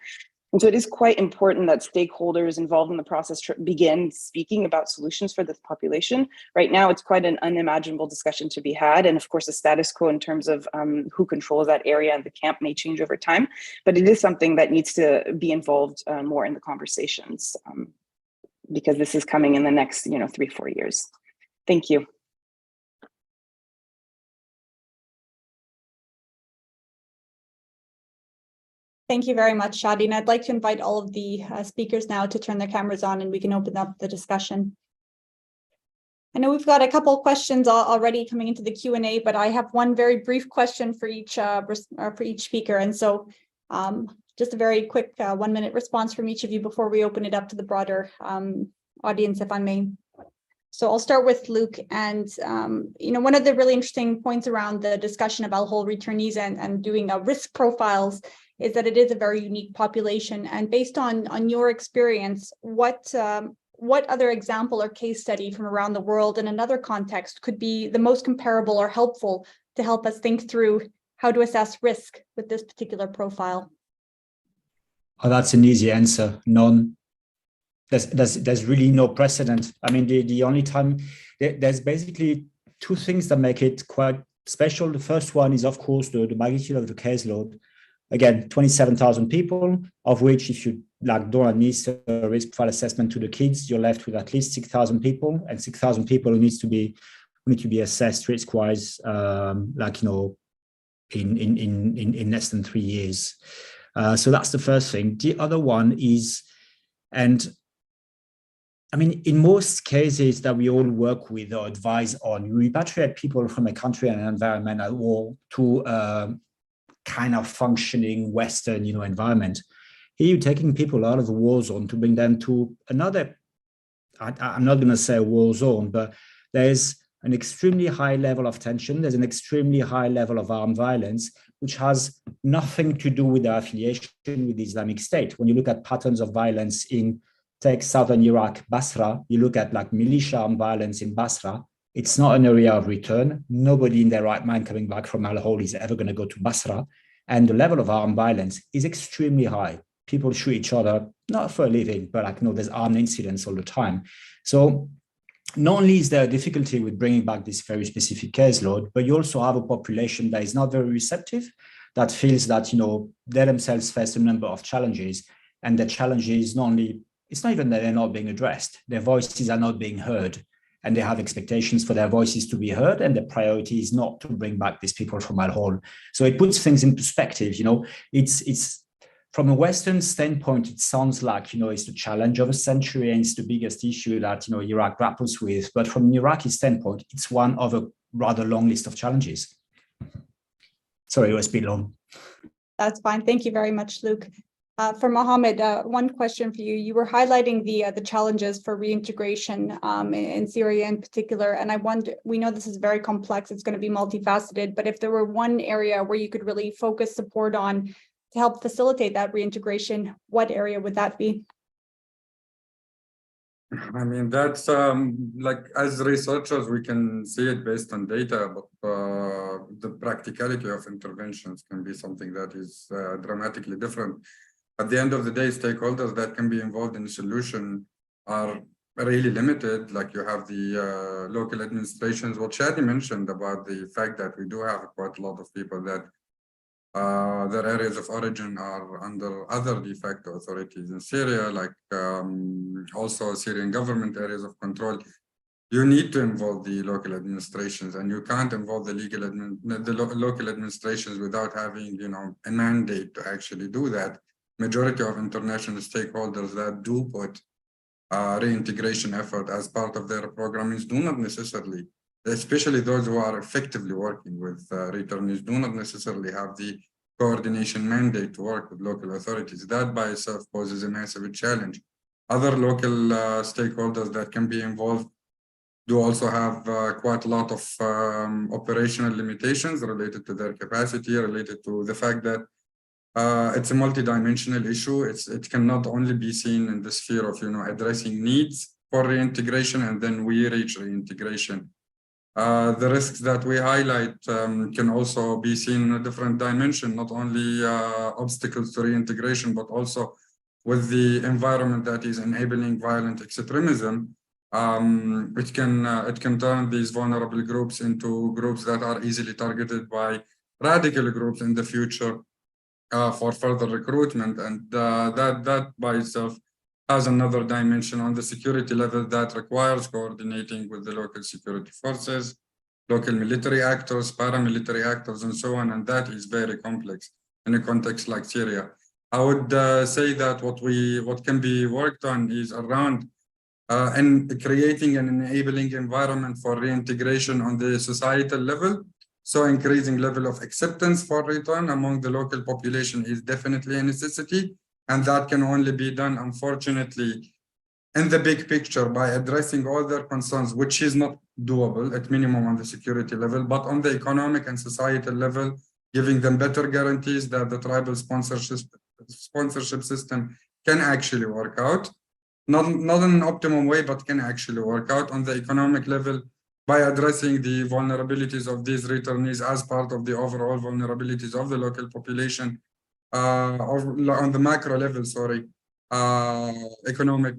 And so it is quite important that stakeholders involved in the process begin speaking about solutions for this population. Right now, it's quite an unimaginable discussion to be had. And of course, the status quo in terms of who controls that area and the camp may change over time. But it is something that needs to be involved more in the conversations because this is coming in the next 3-4 years. Thank you. Thank you very much, Shadi. And I'd like to invite all of the speakers now to turn their cameras on and we can open up the discussion. I know we've got a couple of questions already coming into the Q&A, but I have one very brief question for each speaker. And so just a very quick 1-minute response from each of you before we open it up to the broader audience, if I may. So I'll start with Luke. And, one of the really interesting points around the discussion of al-Hol returnees and doing risk profiles is that it is a very unique population. And based on your experience, what other example or case study from around the world in another context could be the most comparable or helpful to help us think through how to assess risk with this particular profile? Oh, that's an easy answer. None. There's really no precedent. I mean, the only time there's basically two things that make it quite special. The first one is, of course, the magnitude of the caseload. Again, 27,000 people, of which, if you don't administer a risk profile assessment to the kids, you're left with at least 6,000 people, and 6,000 people who need to be assessed risk-wise, in less than 3 years. So that's the first thing. The other one is, and I mean, in most cases that we all work with or advise on, you repatriate people from a country and an environment at war to kind of functioning Western, environment. Here you're taking people out of the war zone to bring them to another, I'm not going to say a war zone, but there's an extremely high level of tension. There's an extremely high level of armed violence, which has nothing to do with the affiliation with the Islamic State. When you look at patterns of violence in, take southern Iraq, Basra, you look at like militia armed violence in Basra, it's not an area of return. Nobody in their right mind coming back from al-Hol is ever going to go to Basra. And the level of armed violence is extremely high. People shoot each other, not for a living, but there's armed incidents all the time. So not only is there a difficulty with bringing back this very specific caseload, but you also have a population that is not very receptive, that feels that, they themselves face a number of challenges, and the challenges it's not even that they're not being addressed. Their voices are not being heard, and they have expectations for their voices to be heard, and the priority is not to bring back these people from al-Hol. So it puts things in perspective. It's from a Western standpoint, it sounds like, it's the challenge of a century and it's the biggest issue that, Iraq grapples with. But from an Iraqi standpoint, it's one of a rather long list of challenges. Sorry, it was a bit long. That's fine. Thank you very much, Luke. For Mohammed, one question for you. You were highlighting the challenges for reintegration in Syria in particular, and I wonder, we know this is very complex, it's going to be multifaceted, but if there were one area where you could really focus support on to help facilitate that reintegration, what area would that be? I mean, that's as researchers, we can see it based on data, but the practicality of interventions can be something that is dramatically different. At the end of the day, stakeholders that can be involved in the solution are really limited. Like you have the local administrations. What Shadi mentioned about the fact that we do have quite a lot of people that their areas of origin are under other de facto authorities in Syria, like also Syrian government areas of control. You need to involve the local administrations, and you can't involve the local administrations without having, a mandate to actually do that. Majority of international stakeholders that do put reintegration effort as part of their programs do not necessarily, especially those who are effectively working with returnees, do not necessarily have the coordination mandate to work with local authorities. That by itself poses a massive challenge. Other local stakeholders that can be involved do also have quite a lot of operational limitations related to their capacity, related to the fact that it's a multidimensional issue. It cannot only be seen in the sphere of addressing needs for reintegration and then we reach reintegration. The risks that we highlight can also be seen in a different dimension, not only obstacles to reintegration, but also with the environment that is enabling violent extremism. It can turn these vulnerable groups into groups that are easily targeted by radical groups in the future. For further recruitment, and that by itself has another dimension on the security level that requires coordinating with the local security forces, local military actors, paramilitary actors, and so on, and that is very complex in a context like Syria. I would say that what can be worked on is around and creating an enabling environment for reintegration on the societal level. So increasing level of acceptance for return among the local population is definitely a necessity. And that can only be done, unfortunately, in the big picture by addressing all their concerns, which is not doable at minimum on the security level, but on the economic and societal level, giving them better guarantees that the tribal sponsorship system can actually work out. Not in an optimum way, but can actually work out on the economic level, by addressing the vulnerabilities of these returnees as part of the overall vulnerabilities of the local population, or on the macro level, sorry, economic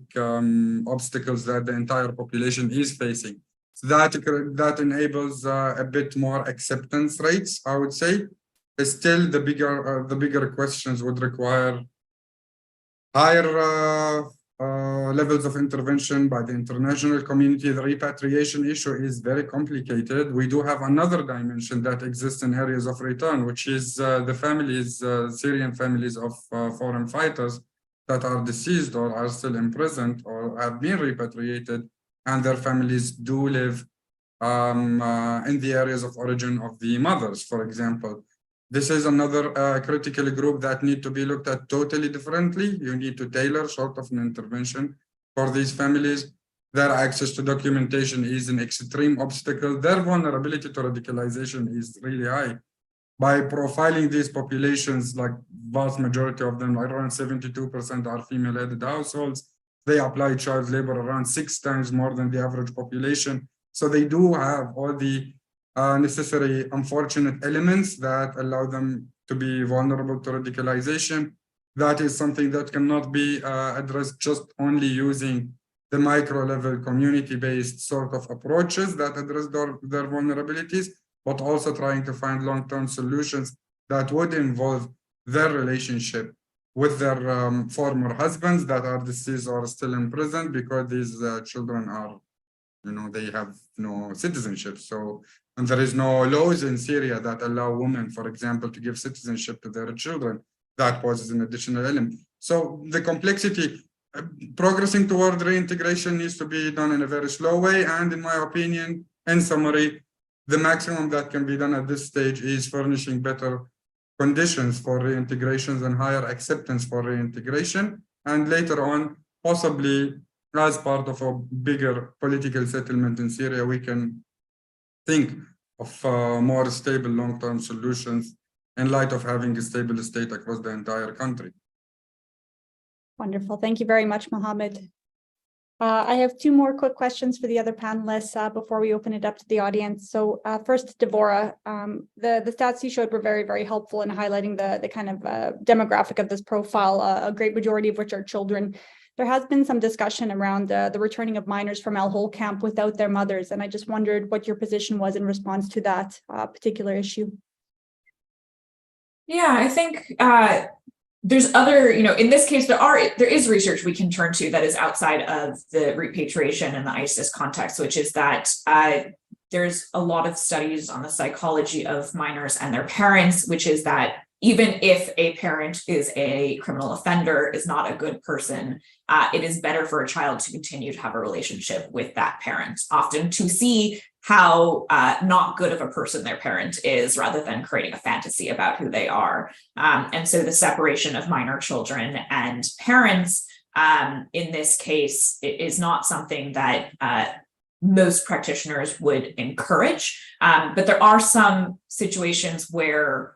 obstacles that the entire population is facing. So that enables a bit more acceptance rates, I would say. Still, the bigger questions would require higher levels of intervention by the international community. The repatriation issue is very complicated. We do have another dimension that exists in areas of return, which is the families, Syrian families of foreign fighters that are deceased or are still imprisoned or have been repatriated, and their families do live in the areas of origin of the mothers, for example. This is another critical group that need to be looked at totally differently. You need to tailor sort of an intervention for these families. Their access to documentation is an extreme obstacle. Their vulnerability to radicalization is really high. By profiling these populations, like vast majority of them, like around 72% are female-headed households. They apply child labor around 6 times more than the average population. So they do have all the necessary unfortunate elements that allow them to be vulnerable to radicalization. That is something that cannot be addressed just only using the micro-level community-based sort of approaches that address their vulnerabilities, but also trying to find long-term solutions that would involve their relationship with their former husbands that are deceased or still in prison, because these children are, they have no citizenship. So, and there is no laws in Syria that allow women, for example, to give citizenship to their children. That poses an additional element. So the complexity, progressing toward reintegration needs to be done in a very slow way. And in my opinion, in summary, the maximum that can be done at this stage is furnishing better conditions for reintegrations and higher acceptance for reintegration. And later on, possibly as part of a bigger political settlement in Syria, we can think of more stable long-term solutions in light of having a stable state across the entire country. Wonderful. Thank you very much, Mohammed. I have 2 more quick questions for the other panelists before we open it up to the audience. So first, Devorah, the stats you showed were very, very helpful in highlighting the kind of demographic of this profile, a great majority of which are children. There has been some discussion around the returning of minors from al-Hol camp without their mothers, and I just wondered what your position was in response to that particular issue. Yeah, I think there's other, in this case, there is research we can turn to that is outside of the repatriation and the ISIS context, which is that there's a lot of studies on the psychology of minors and their parents, which is that even if a parent is a criminal offender, is not a good person, it is better for a child to continue to have a relationship with that parent, often to see how not good of a person their parent is, rather than creating a fantasy about who they are. And so the separation of minor children and parents in this case is not something that most practitioners would encourage. But there are some situations where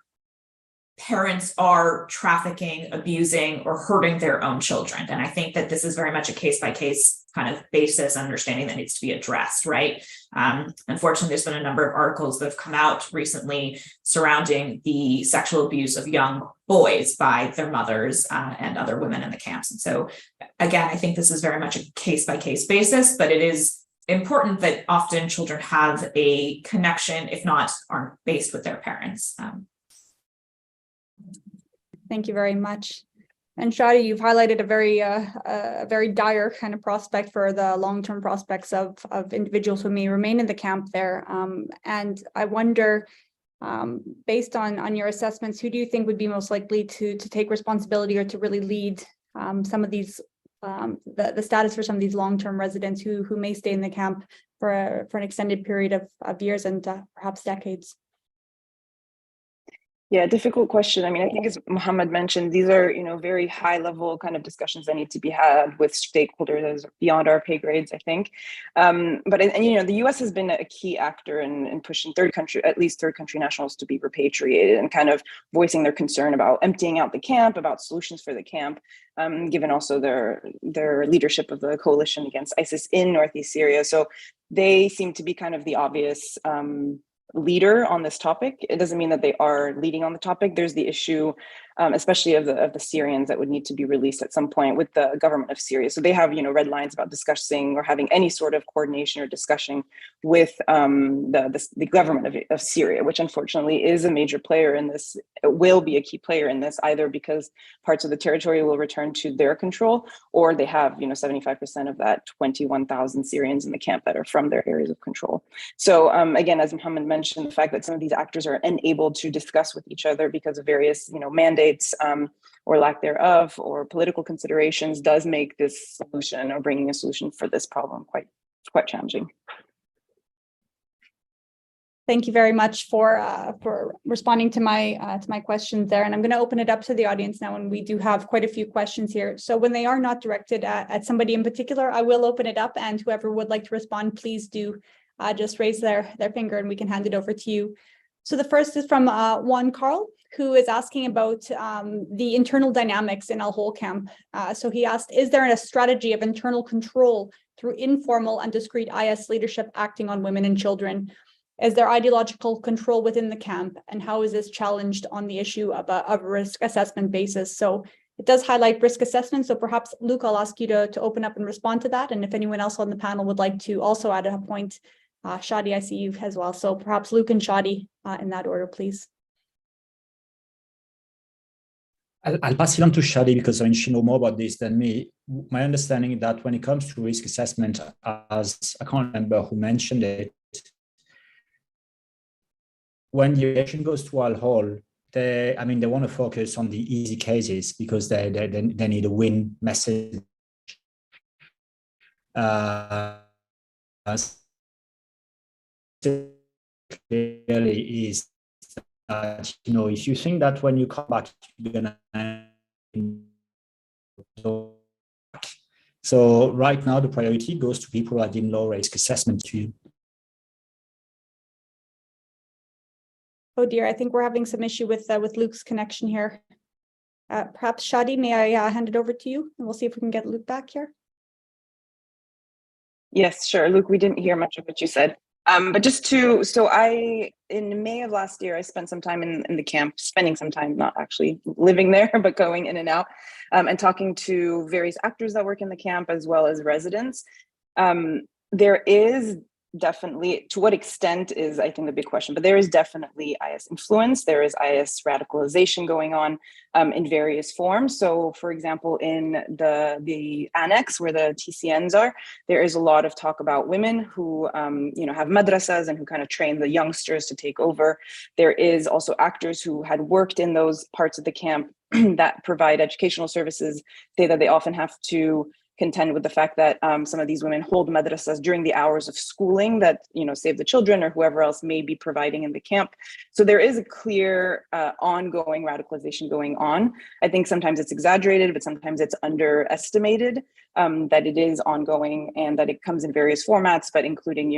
parents are trafficking, abusing, or hurting their own children. And I think that this is very much a case-by-case kind of basis understanding that needs to be addressed, right? Unfortunately, there's been a number of articles that have come out recently surrounding the sexual abuse of young boys by their mothers and other women in the camps. And so, again, I think this is very much a case-by-case basis, but it is important that often children have a connection, if not aren't based with their parents. Thank you very much. And Shadi, you've highlighted a very dire kind of prospect for the long-term prospects of individuals who may remain in the camp there. And I wonder, based on your assessments, who do you think would be most likely to take responsibility or to really lead some of these, the status for some of these long-term residents who may stay in the camp for an extended period of years and perhaps decades? Yeah, difficult question. I mean, I think as Mohammed mentioned, these are, very high level kind of discussions that need to be had with stakeholders beyond our pay grades, I think. But the US has been a key actor in pushing at least third country nationals to be repatriated and kind of voicing their concern about emptying out the camp, about solutions for the camp, given also their leadership of the coalition against ISIS in Northeast Syria. So they seem to be kind of the obvious leader on this topic. It doesn't mean that they are leading on the topic. There's the issue especially of the Syrians that would need to be released at some point with the government of Syria. So they have, red lines about discussing or having any sort of coordination or discussion with the government of Syria, which unfortunately is a major player in this. It will be a key player in this, either because parts of the territory will return to their control, or they have, 75% of that 21,000 Syrians in the camp that are from their areas of control. So again, as Mohammed mentioned, the fact that some of these actors are unable to discuss with each other because of various, mandates or lack thereof, or political considerations, does make this solution or bringing a solution for this problem quite challenging. Thank you very much for responding to my questions there. And I'm going to open it up to the audience now, and we do have quite a few questions here. So when they are not directed at somebody in particular, I will open it up, and whoever would like to respond, please do just raise their finger and we can hand it over to you. So the first is from Juan Carl, who is asking about the internal dynamics in al-Hol camp. So he asked, is there a strategy of internal control through informal and discreet IS leadership acting on women and children? Is there ideological control within the camp, and how is this challenged on the issue of a risk assessment basis? So it does highlight risk assessment. So perhaps, Luke, I'll ask you to open up and respond to that. And if anyone else on the panel would like to also add a point, Shadi, I see you as well. So perhaps Luke and Shadi in that order, please. I'll pass it on to Shadi because she knows more about this than me. My understanding is that when it comes to risk assessment, as I can't remember who mentioned it, when the action goes to al-Hol, they want to focus on the easy cases because they need a win message. Clearly is that, if you think that when you come back, you're gonna. So right now, the priority goes to people who are doing low risk assessment to you. Oh dear, I think we're having some issue with Luke's connection here. Perhaps Shadi, may I hand it over to you, and we'll see if we can get Luke back here. Yes, sure. Luke, we didn't hear much of what you said. But just in May of last year, I spent some time in the camp, spending some time, not actually living there, but going in and out, and talking to various actors that work in the camp as well as residents. There is definitely, to what extent is, I think, the big question, but there is definitely IS influence. There is IS radicalization going on in various forms. So, for example, in the annex where the TCNs are, there is a lot of talk about women who, have madrasas and who kind of train the youngsters to take over. There is also actors who had worked in those parts of the camp that provide educational services, say that they often have to contend with the fact that some of these women hold madrasas during the hours of schooling that, Save the Children or whoever else may be providing in the camp. So there is a clear ongoing radicalization going on. I think sometimes it's exaggerated, but sometimes it's underestimated, that it is ongoing and that it comes in various formats, but including,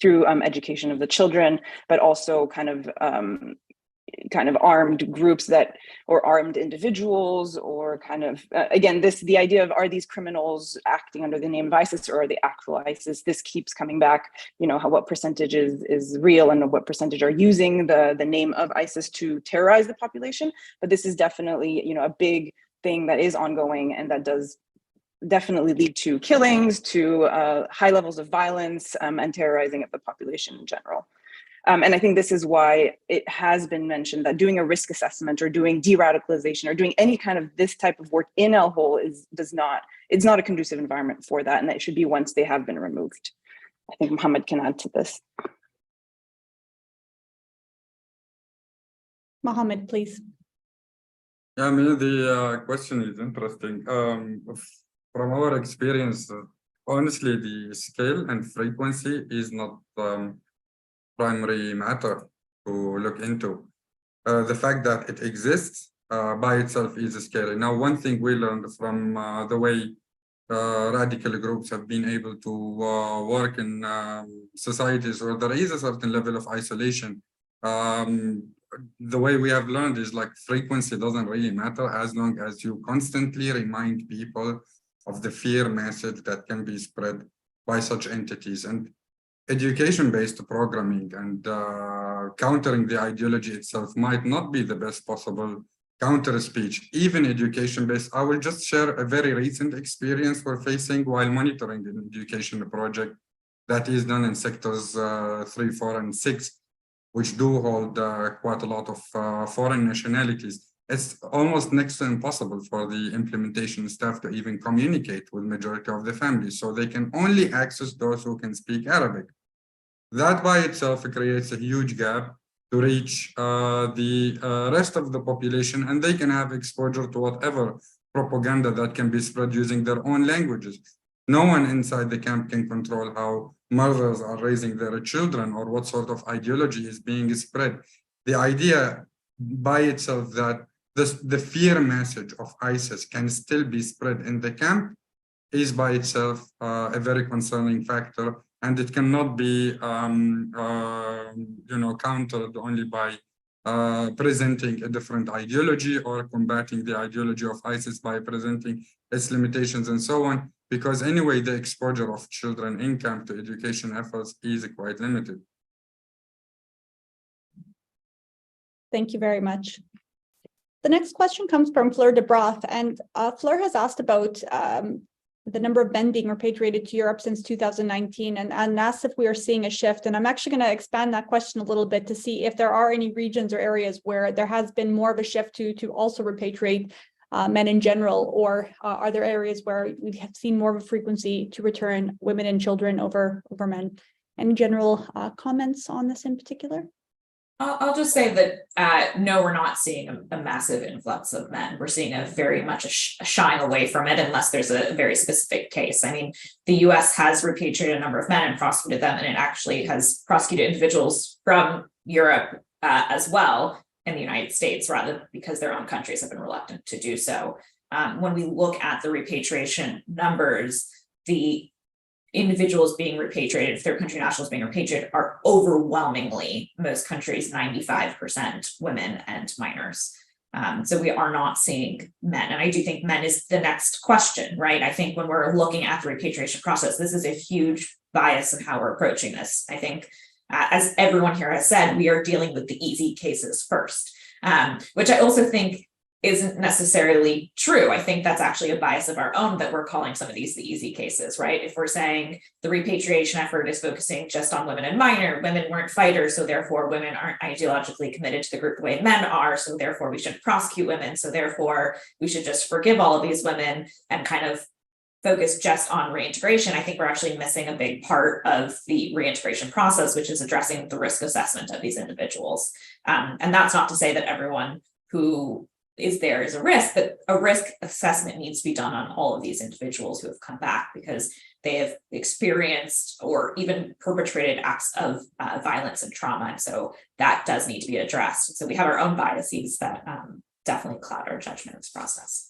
through education of the children, but also kind of armed groups or armed individuals, or again, the idea of, are these criminals acting under the name of ISIS or are they actual ISIS? This keeps coming back, what percentage is real and what percentage are using the name of ISIS to terrorize the population. But this is definitely, a big thing that is ongoing and that does definitely lead to killings, to high levels of violence and terrorizing of the population in general. And I think this is why it has been mentioned that doing a risk assessment or doing de-radicalization or doing any kind of this type of work in al-Hol it's not a conducive environment for that, and that it should be once they have been removed. I think Mohammed can add to this. Mohammed, please. Yeah, the question is interesting. From our experience, honestly, the scale and frequency is not primary matter to look into. The fact that it exists by itself is scary. Now, one thing we learned from the way radical groups have been able to work in societies where there is a certain level of isolation, the way we have learned is frequency doesn't really matter as long as you constantly remind people of the fear message that can be spread by such entities. And education-based programming and countering the ideology itself might not be the best possible counter speech, even education-based. I will just share a very recent experience we're facing while monitoring an education project that is done in sectors 3, 4, and 6, which do hold quite a lot of foreign nationalities. It's almost next to impossible for the implementation staff to even communicate with majority of the families. So they can only access those who can speak Arabic. That by itself creates a huge gap to reach the rest of the population, and they can have exposure to whatever propaganda that can be spread using their own languages. No one inside the camp can control how mothers are raising their children or what sort of ideology is being spread. The idea by itself that the fear message of ISIS can still be spread in the camp is by itself a very concerning factor, and it cannot be countered only by presenting a different ideology or combating the ideology of ISIS by presenting its limitations and so on, because anyway, the exposure of children in camp to education efforts is quite limited. Thank you very much. The next question comes from Fleur de Broth, and Fleur has asked about the number of men being repatriated to Europe since 2019 and asked if we are seeing a shift. And I'm actually going to expand that question a little bit to see if there are any regions or areas where there has been more of a shift to also repatriate men in general, or are there areas where we have seen more of a frequency to return women and children over men? Any general comments on this in particular? I'll just say that no, we're not seeing a massive influx of men. We're seeing a very much a shying away from it unless there's a very specific case. I mean, the US has repatriated a number of men and prosecuted them, and it actually has prosecuted individuals from Europe as well in the United States, rather because their own countries have been reluctant to do so. When we look at the repatriation numbers, the individuals being repatriated, third country nationals being repatriated, are overwhelmingly, most countries, 95% women and minors. So we are not seeing men. And I do think men is the next question, right? I think when we're looking at the repatriation process, this is a huge bias in how we're approaching this. I think, as everyone here has said, we are dealing with the easy cases first, which I also think isn't necessarily true. I think that's actually a bias of our own that we're calling some of these the easy cases, right? If we're saying the repatriation effort is focusing just on women and minor, women weren't fighters, so therefore women aren't ideologically committed to the group the way men are, so therefore we shouldn't prosecute women, so therefore we should just forgive all of these women and kind of focus just on reintegration. I think we're actually missing a big part of the reintegration process, which is addressing the risk assessment of these individuals. And that's not to say that everyone who is a risk, but a risk assessment needs to be done on all of these individuals who have come back because they have experienced or even perpetrated acts of violence and trauma. And so that does need to be addressed. So we have our own biases that definitely cloud our judgment of this process.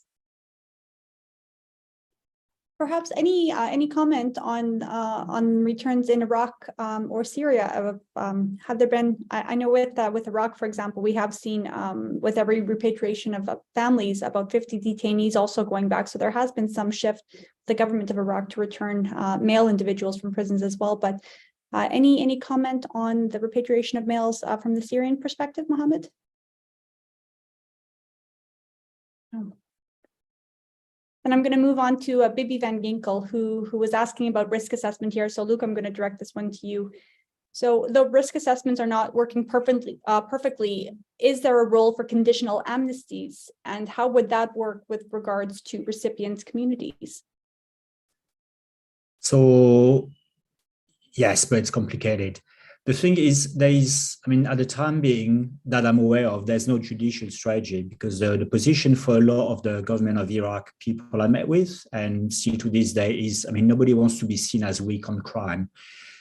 Perhaps any comment on returns in Iraq or Syria? Have there been? I know with Iraq, for example, we have seen with every repatriation of families, about 50 detainees also going back. So there has been some shift with the government of Iraq to return male individuals from prisons as well. But any comment on the repatriation of males from the Syrian perspective, Mohammed? And I'm going to move on to Bibi Van Ginkel, who was asking about risk assessment here. So Luke, I'm going to direct this one to you. So the risk assessments are not working perfectly. Is there a role for conditional amnesties? And how would that work with regards to recipients' communities? So, yes, but it's complicated. The thing is, at the time being that I'm aware of, there's no judicial strategy because the position for a lot of the government of Iraq people I met with and see to this day is, nobody wants to be seen as weak on crime.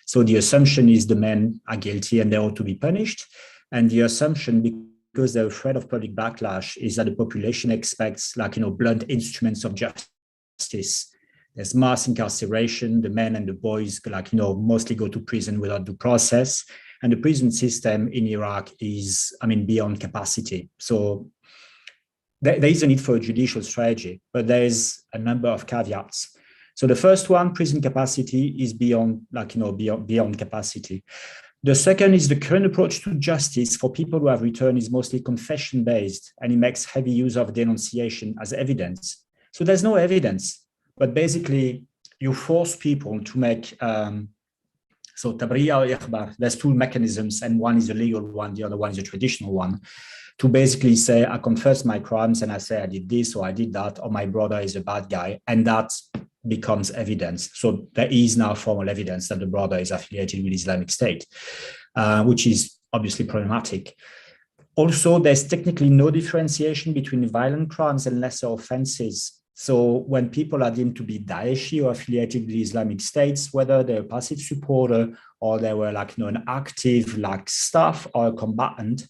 So the assumption is the men are guilty and they ought to be punished. And the assumption, because they're afraid of public backlash, is that the population expects blunt instruments of justice. There's mass incarceration. The men and the boys, mostly go to prison without due process. And the prison system in Iraq is, beyond capacity. So there is a need for a judicial strategy, but there's a number of caveats. So the first one, prison capacity is beyond capacity. The second is the current approach to justice for people who have returned is mostly confession-based, and it makes heavy use of denunciation as evidence. So there's no evidence, but basically you force people to make, so tabriya or ikhbar, there's two mechanisms, and one is a legal one, the other one is a traditional one, to basically say, I confess my crimes and I say I did this or I did that, or my brother is a bad guy, and that becomes evidence. So there is now formal evidence that the brother is affiliated with Islamic State, which is obviously problematic. Also, there's technically no differentiation between violent crimes and lesser offenses. So when people are deemed to be Daeshi or affiliated with the Islamic States, whether they're a passive supporter or they were like, an active like staff or a combatant,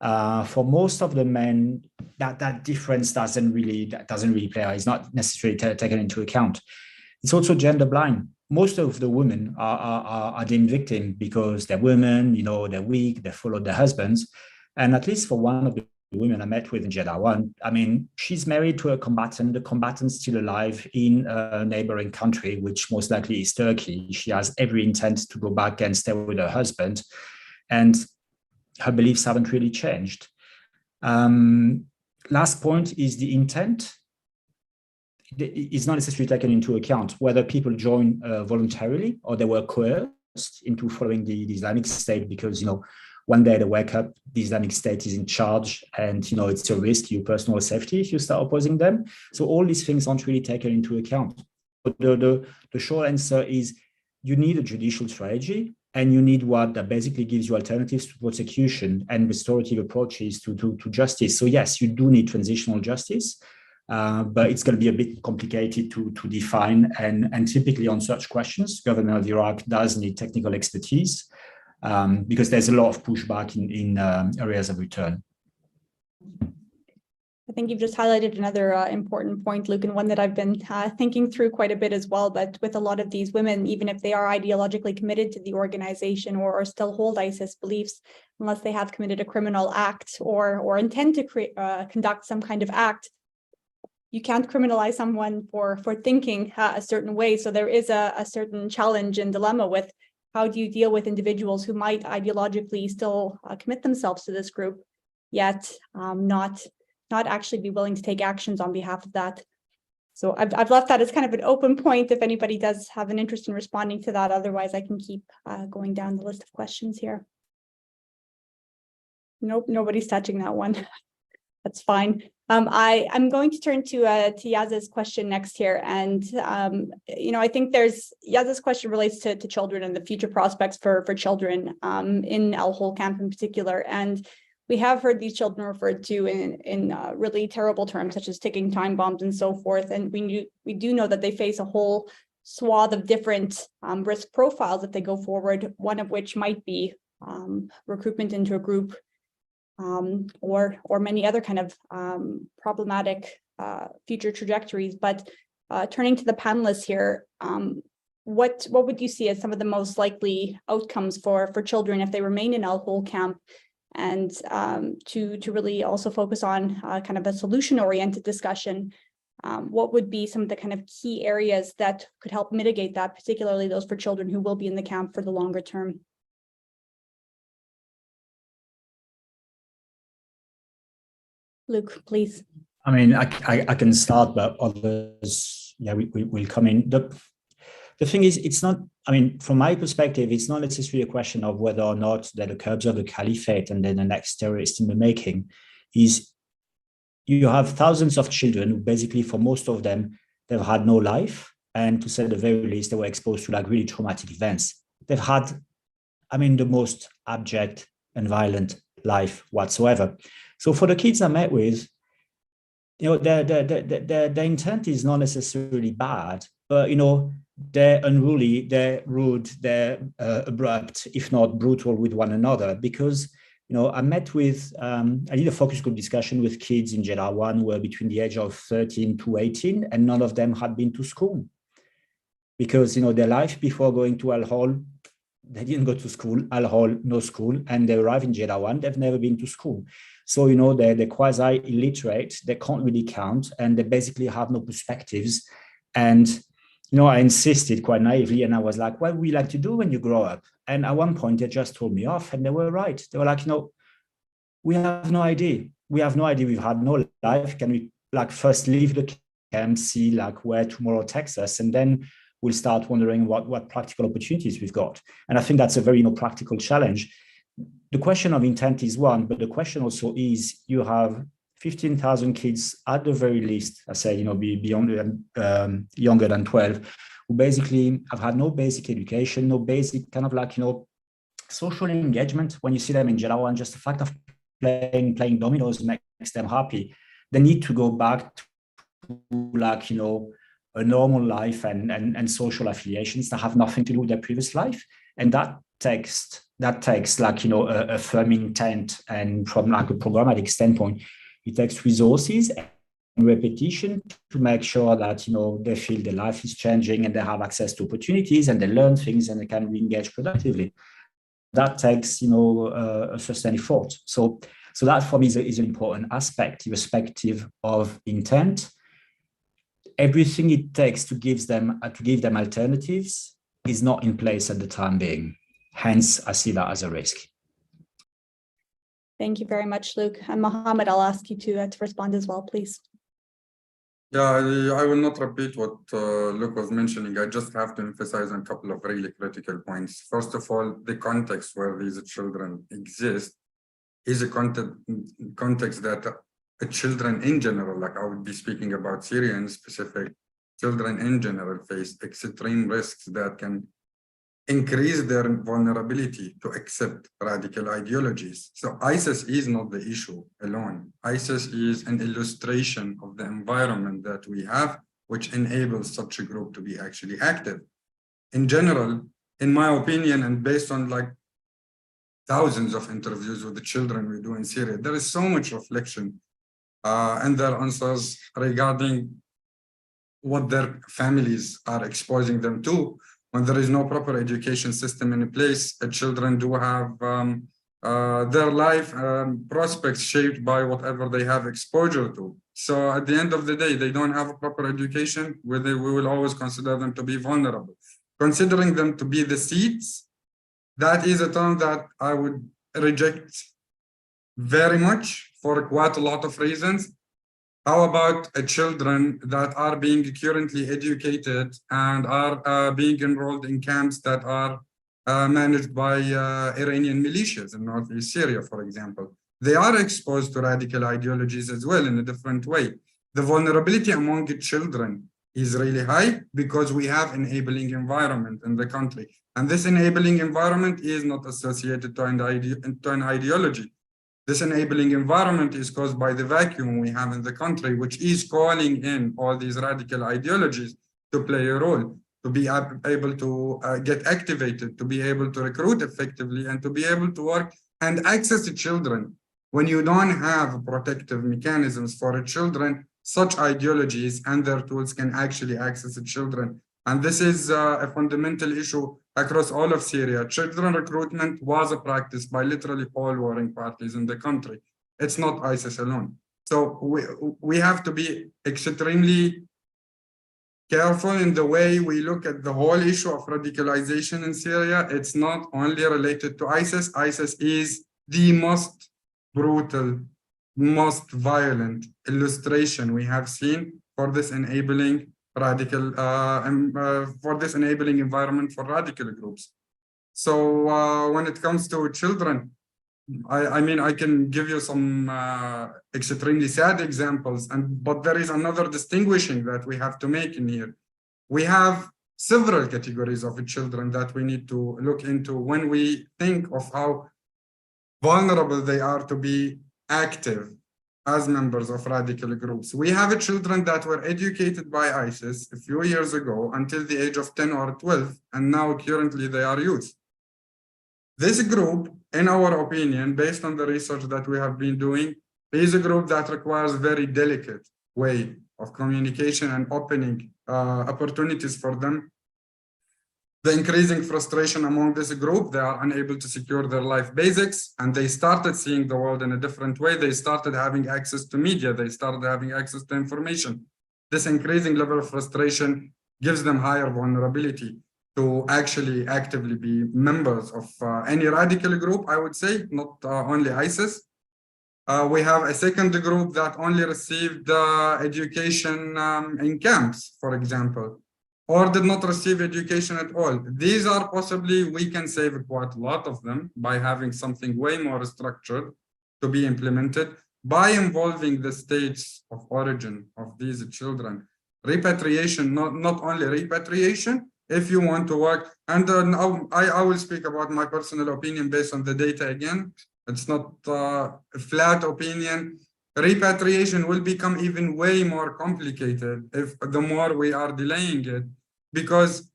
for most of the men, that difference doesn't really play out. It's not necessarily taken into account. It's also gender blind. Most of the women are deemed victim because they're women, they're weak, they followed their husbands. And at least for one of the women I met with in Jeddah 1, I mean, she's married to a combatant. The combatant's still alive in a neighboring country, which most likely is Turkey. She has every intent to go back and stay with her husband. And her beliefs haven't really changed. Last point is the intent. It's not necessarily taken into account whether people join voluntarily or they were coerced into following the Islamic State because, one day they wake up, the Islamic State is in charge and, it's a risk to your personal safety if you start opposing them. So all these things aren't really taken into account. But the short answer is you need a judicial strategy, and you need one that basically gives you alternatives to prosecution and restorative approaches to justice. So yes, you do need transitional justice, but it's going to be a bit complicated to define. And typically on such questions, the government of Iraq does need technical expertise because there's a lot of pushback in areas of return. I think you've just highlighted another important point, Luke, and one that I've been thinking through quite a bit as well. But with a lot of these women, even if they are ideologically committed to the organization or still hold ISIS beliefs, unless they have committed a criminal act or intend to conduct some kind of act, you can't criminalize someone for thinking a certain way. So there is a certain challenge and dilemma with how do you deal with individuals who might ideologically still commit themselves to this group, yet not actually be willing to take actions on behalf of that. So I've left that as kind of an open point if anybody does have an interest in responding to that. Otherwise, I can keep going down the list of questions here. Nope, nobody's touching that one. That's fine. I'm going to turn to Yaz's question next here. And, I think Yaz's question relates to children and the future prospects for children in al-Hol camp in particular. And we have heard these children referred to in really terrible terms, such as ticking time bombs and so forth. And we do know that they face a whole swath of different risk profiles if they go forward, one of which might be recruitment into a group or many other kind of problematic future trajectories. But turning to the panelists here, what would you see as some of the most likely outcomes for children if they remain in al-Hol camp? And to really also focus on kind of a solution-oriented discussion, what would be some of the kind of key areas that could help mitigate that, particularly those for children who will be in the camp for the longer term? Luke, please. I mean, I can start, but others, will come in. The thing is, it's not, from my perspective, it's not necessarily a question of whether or not that the curbs of the caliphate and then the next terrorist in the making is you have thousands of children who basically, for most of them, they've had no life. And to say the very least, they were exposed to like really traumatic events. They've had, the most abject and violent life whatsoever. So for the kids I met with, their intent is not necessarily bad, but, they're unruly, they're rude, they're abrupt, if not brutal with one another. Because, I met with, I did a focus group discussion with kids in Jeddah 1 who were between the age of 13 to 18, and none of them had been to school. Because, their life before going to al-Hol, they didn't go to school, al-Hol, no school, and they arrive in Jeddah 1, they've never been to school. So, they're quasi-illiterate, they can't really count, and they basically have no perspectives. And I insisted quite naively, and I was like, what would you like to do when you grow up? And at one point, they just told me off, and they were right. They were like, we have no idea. We have no idea. We've had no life. Can we first leave the camp, see where tomorrow takes us, and then we'll start wondering what practical opportunities we've got. And I think that's a very practical challenge. The question of intent is one, but the question also is you have 15,000 kids at the very least, I say, beyond younger than 12, who basically have had no basic education, no basic kind of social engagement. When you see them in general, and just the fact of playing dominoes makes them happy, they need to go back to a normal life and social affiliations that have nothing to do with their previous life. And that takes a firm intent, and from a programmatic standpoint, it takes resources and repetition to make sure that they feel their life is changing and they have access to opportunities and they learn things and they can re-engage productively. That takes a sustained effort. So that for me is an important aspect, irrespective of intent. Everything it takes to give them alternatives is not in place at the time being. Hence, I see that as a risk. Thank you very much, Luke. And Mohammed, I'll ask you to respond as well, please. Yeah, I will not repeat what Luke was mentioning. I just have to emphasize on a couple of really critical points. First of all, the context where these children exist is a context that children in general, I would be speaking about Syrian specific, children in general face extreme risks that can increase their vulnerability to accept radical ideologies. So ISIS is not the issue alone. ISIS is an illustration of the environment that we have, which enables such a group to be actually active. In general, in my opinion, and based on thousands of interviews with the children we do in Syria, there is so much reflection and their answers regarding what their families are exposing them to. When there is no proper education system in place, children do have their life prospects shaped by whatever they have exposure to. So at the end of the day, they don't have a proper education, we will always consider them to be vulnerable. Considering them to be the seeds, that is a term that I would reject very much for quite a lot of reasons. How about children that are being currently educated and are being enrolled in camps that are managed by Iranian militias in northeast Syria, for example? They are exposed to radical ideologies as well in a different way. The vulnerability among the children is really high because we have enabling environment in the country. And this enabling environment is not associated to an ideology. This enabling environment is caused by the vacuum we have in the country, which is calling in all these radical ideologies to play a role, to be able to get activated, to be able to recruit effectively, and to be able to work and access the children. When you don't have protective mechanisms for the children, such ideologies and their tools can actually access the children. And this is a fundamental issue across all of Syria. Children recruitment was a practice by literally all warring parties in the country. It's not ISIS alone. So we have to be extremely careful in the way we look at the whole issue of radicalization in Syria. It's not only related to ISIS. ISIS is the most brutal, most violent illustration we have seen for this enabling for this enabling environment for radical groups. So when it comes to children, I mean, I can give you some extremely sad examples, but there is another distinguishing that we have to make in here. We have several categories of children that we need to look into when we think of how vulnerable they are to be active as members of radical groups. We have children that were educated by ISIS a few years ago until the age of 10 or 12, and now currently they are youth. This group, in our opinion, based on the research that we have been doing, is a group that requires very delicate way of communication and opening opportunities for them. The increasing frustration among this group, they are unable to secure their life basics, and they started seeing the world in a different way. They started having access to media. They started having access to information. This increasing level of frustration gives them higher vulnerability to actually actively be members of any radical group, I would say, not only ISIS. We have a second group that only received education in camps, for example, or did not receive education at all. These are possibly, we can save quite a lot of them by having something way more structured to be implemented, by involving the states of origin of these children. Repatriation, not only repatriation, if you want to work, and I will speak about my personal opinion based on the data again. It's not a flat opinion. Repatriation will become even way more complicated if the more we are delaying it, because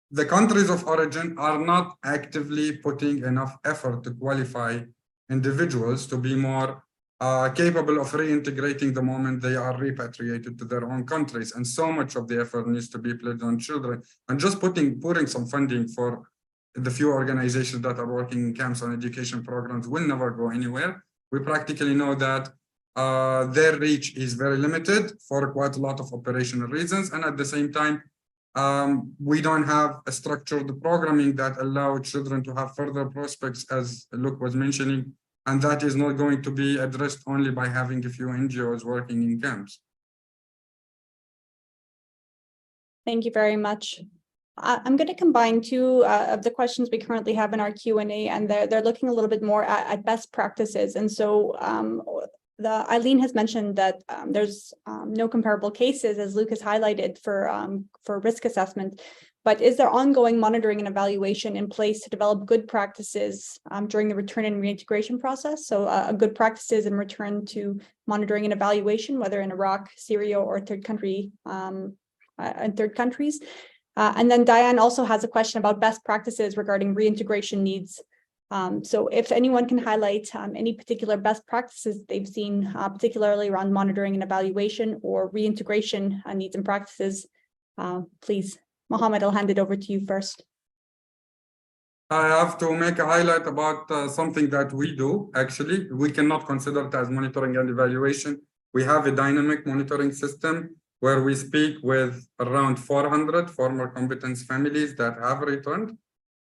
the countries of origin are not actively putting enough effort to qualify individuals to be more capable of reintegrating the moment they are repatriated to their own countries. And so much of the effort needs to be placed on children. And just putting some funding for the few organizations that are working in camps on education programs will never go anywhere. We practically know that their reach is very limited for quite a lot of operational reasons. And at the same time, we don't have a structured programming that allow children to have further prospects, as Luke was mentioning, and that is not going to be addressed only by having a few NGOs working in camps. Thank you very much. I'm going to combine two of the questions we currently have in our Q&A, and they're looking a little bit more at best practices. And so Eileen has mentioned that there's no comparable cases, as Luke has highlighted, for risk assessment. But is there ongoing monitoring and evaluation in place to develop good practices during the return and reintegration process? So good practices in return to monitoring and evaluation, whether in Iraq, Syria, or third countries. And then Diane also has a question about best practices regarding reintegration needs. So if anyone can highlight any particular best practices they've seen, particularly around monitoring and evaluation or reintegration needs and practices, please. Mohammed, I'll hand it over to you first. I have to make a highlight about something that we do, actually. We cannot consider it as monitoring and evaluation. We have a dynamic monitoring system where we speak with around 400 former combatants' families that have returned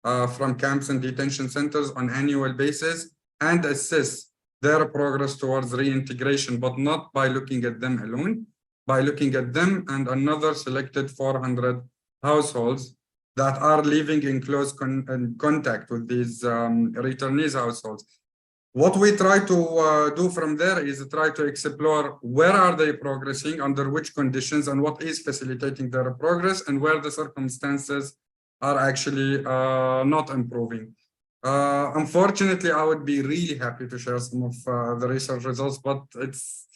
from camps and detention centers on an annual basis, and assess their progress towards reintegration, but not by looking at them alone, by looking at them and another selected 400 households that are living in close contact with these returnees households. What we try to do from there is try to explore where are they progressing, under which conditions, and what is facilitating their progress, and where the circumstances are actually not improving. Unfortunately, I would be really happy to share some of the research results, but it's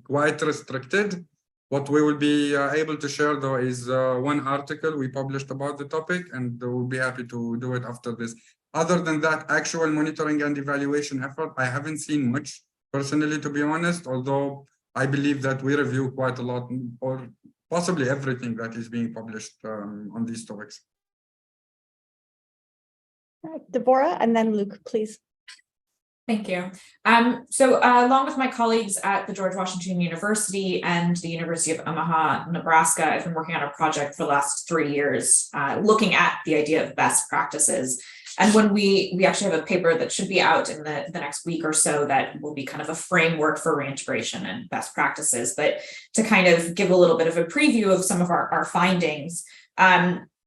quite restricted. What we will be able to share, though, is one article we published about the topic, and we'll be happy to do it after this. Other than that, actual monitoring and evaluation effort, I haven't seen much personally, to be honest, although I believe that we review quite a lot, or possibly everything that is being published on these topics. Deborah, and then Luke, please. Thank you. So along with my colleagues at the George Washington University and the University of Omaha, Nebraska, I've been working on a project for the last 3 years, looking at the idea of best practices. And when we actually have a paper that should be out in the next week or so that will be kind of a framework for reintegration and best practices. But to kind of give a little bit of a preview of some of our findings,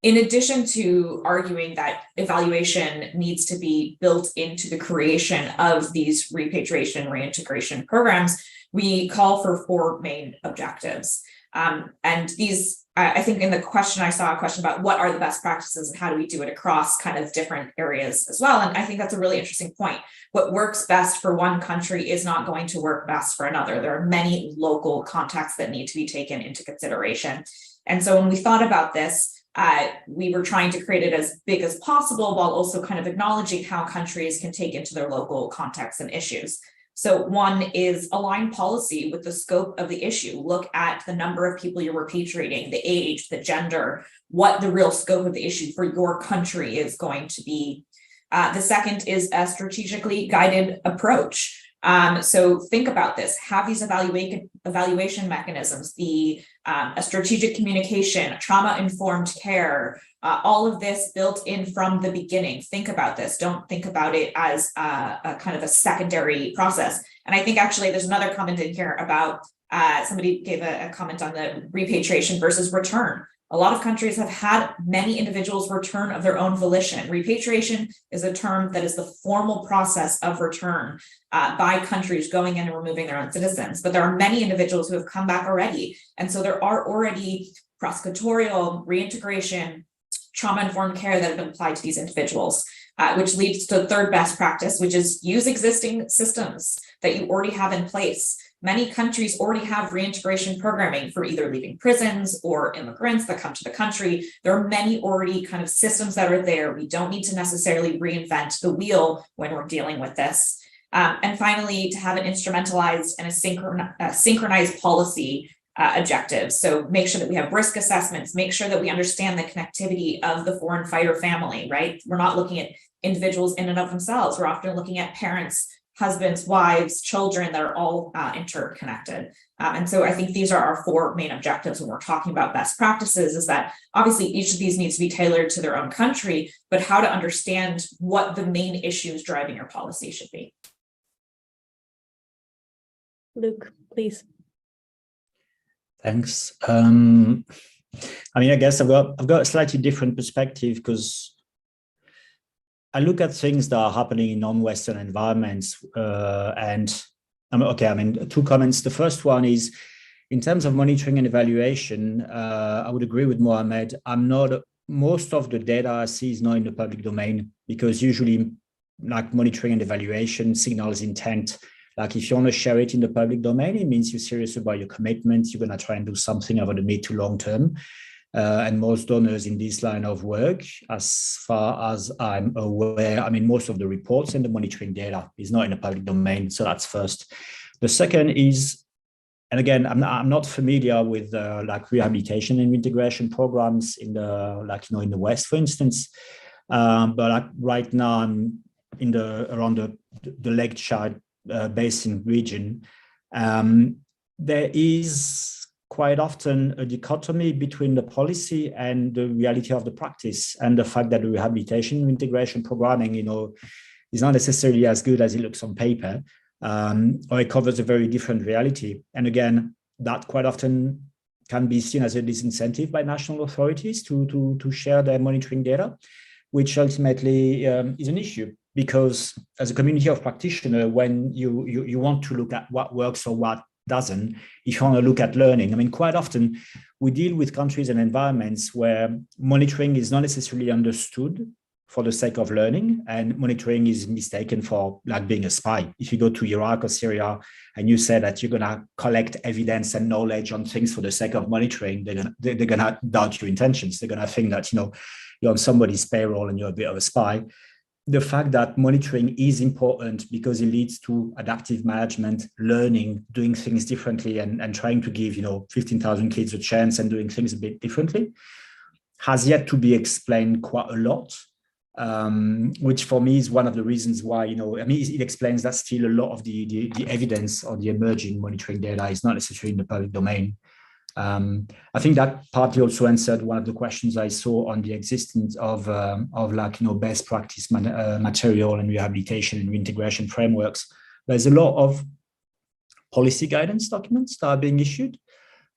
in addition to arguing that evaluation needs to be built into the creation of these repatriation and reintegration programs, we call for 4 main objectives. And these, I think in the question, I saw a question about what are the best practices and how do we do it across kind of different areas as well. And I think that's a really interesting point. What works best for one country is not going to work best for another. There are many local contexts that need to be taken into consideration. And so when we thought about this, we were trying to create it as big as possible while also kind of acknowledging how countries can take into their local contexts and issues. So one is align policy with the scope of the issue. Look at the number of people you're repatriating, the age, the gender, what the real scope of the issue for your country is going to be. The second is a strategically guided approach. So think about this, have these evaluation mechanisms, a strategic communication, trauma-informed care, all of this built in from the beginning. Think about this. Don't think about it as a kind of a secondary process. And I think actually there's another comment in here about somebody gave a comment on the repatriation versus return. A lot of countries have had many individuals return of their own volition. Repatriation is a term that is the formal process of return by countries going in and removing their own citizens. But there are many individuals who have come back already. And so there are already prosecutorial, reintegration, trauma-informed care that have been applied to these individuals, which leads to the third best practice, which is use existing systems that you already have in place. Many countries already have reintegration programming for either leaving prisons or immigrants that come to the country. There are many already kind of systems that are there. We don't need to necessarily reinvent the wheel when we're dealing with this. And finally, to have an instrumentalized and a synchronized policy objectives. So make sure that we have risk assessments, make sure that we understand the connectivity of the foreign fighter family, right? We're not looking at individuals in and of themselves. We're often looking at parents, husbands, wives, children that are all interconnected. And so I think these are our four main objectives when we're talking about best practices, is that obviously each of these needs to be tailored to their own country, but how to understand what the main issues driving your policy should be. Luke, please. Thanks. I mean, I guess I've got a slightly different perspective, because I look at things that are happening in non-Western environments, and I mean, two comments. The first one is, in terms of monitoring and evaluation, I would agree with Mohammed. Most of the data I see is not in the public domain, because usually, like, monitoring and evaluation signals intent. Like, if you want to share it in the public domain, it means you're serious about your commitment. You're going to try and do something over the mid to long term. And most donors in this line of work, as far as I'm aware, I mean, most of the reports and the monitoring data is not in the public domain. So that's first. The second is, and again, I'm not familiar with like rehabilitation and integration programs in the in the West, for instance. But like right now, I'm in around the Lake Chad Basin region. There is quite often a dichotomy between the policy and the reality of the practice, and the fact that the rehabilitation integration programming, is not necessarily as good as it looks on paper, or it covers a very different reality. And again, that quite often can be seen as a disincentive by national authorities to share their monitoring data, which ultimately is an issue. Because as a community of practitioners, when you want to look at what works or what doesn't, if you want to look at learning, I mean, quite often we deal with countries and environments where monitoring is not necessarily understood for the sake of learning, and monitoring is mistaken for like being a spy. If you go to Iraq or Syria and you say that you're going to collect evidence and knowledge on things for the sake of monitoring, they're going to doubt your intentions. They're going to think that, you're on somebody's payroll and you're a bit of a spy. The fact that monitoring is important because it leads to adaptive management, learning, doing things differently, and trying to give 15,000 kids a chance and doing things a bit differently, has yet to be explained quite a lot, which for me is one of the reasons why, it explains that still a lot of the evidence or the emerging monitoring data is not necessarily in the public domain. I think that partly also answered one of the questions I saw on the existence of best practice material and rehabilitation and reintegration frameworks. There's a lot of policy guidance documents that are being issued,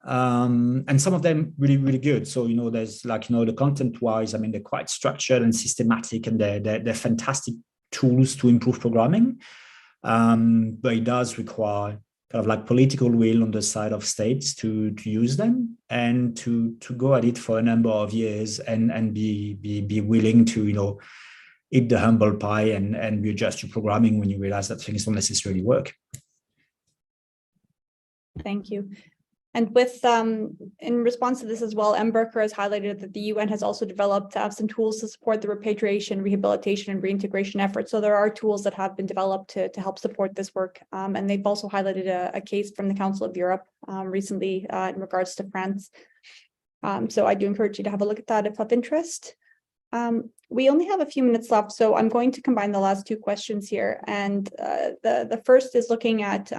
and some of them really, really good. So, there's the content-wise, I mean, they're quite structured and systematic, and they're fantastic tools to improve programming. But it does require kind of like political will on the side of states to use them and to go at it for a number of years and be willing to eat the humble pie and readjust your programming when you realize that things don't necessarily work. Thank you. And with in response to this as well, M. Berker has highlighted that the UN has also developed some tools to support the repatriation, rehabilitation, and reintegration efforts. So there are tools that have been developed to help support this work. And they've also highlighted a case from the Council of Europe recently in regards to France. So I do encourage you to have a look at that if of interest. We only have a few minutes left, so I'm going to combine the last two questions here. And the first is looking at,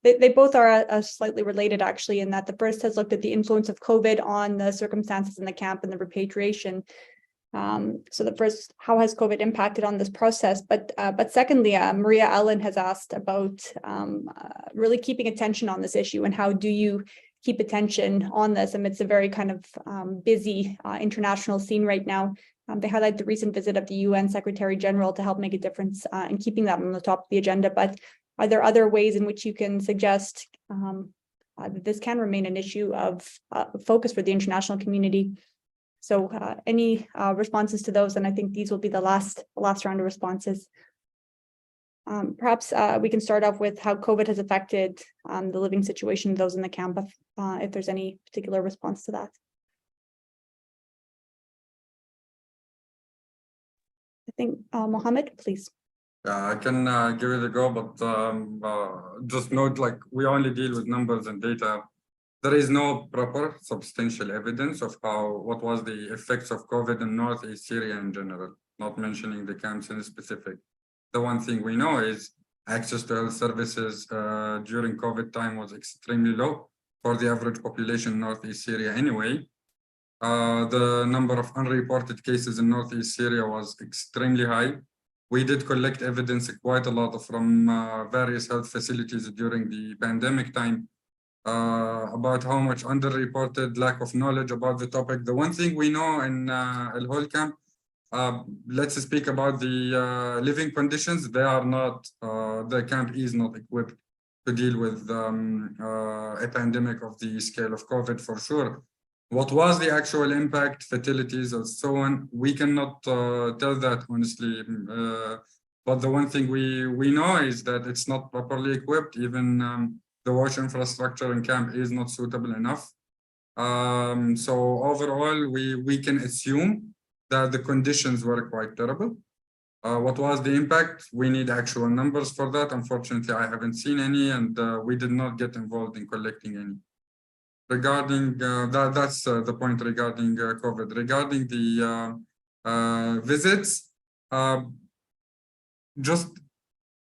they both are slightly related actually, in that the first has looked at the influence of COVID on the circumstances in the camp and the repatriation. So the first, how has COVID impacted on this process? But secondly, Maria Allen has asked about really keeping attention on this issue, and how do you keep attention on this amidst a very kind of busy international scene right now. They highlight the recent visit of the UN Secretary General to help make a difference in keeping that on the top of the agenda. But are there other ways in which you can suggest that this can remain an issue of focus for the international community? So any responses to those? And I think these will be the last round of responses. Perhaps we can start off with how COVID has affected the living situation of those in the camp, if there's any particular response to that. I think Mohammed, please. Yeah, I can give it a go, but just note, like, we only deal with numbers and data. There is no proper substantial evidence of what was the effects of COVID in Northeast Syria in general, not mentioning the camps in specific. The one thing we know is access to health services during COVID time was extremely low for the average population in Northeast Syria anyway. The number of unreported cases in Northeast Syria was extremely high. We did collect evidence quite a lot from various health facilities during the pandemic time about how much underreported, lack of knowledge about the topic. The one thing we know in al-Hol camp, let's speak about the living conditions. They are not, the camp is not equipped to deal with a pandemic of the scale of COVID for sure. What was the actual impact, fatalities, and so on? We cannot tell that honestly. But the one thing we know is that it's not properly equipped. Even the wash infrastructure in camp is not suitable enough. So overall, we can assume that the conditions were quite terrible. What was the impact? We need actual numbers for that. Unfortunately, I haven't seen any, and we did not get involved in collecting any. Regarding that's the point regarding COVID. Regarding the visits, just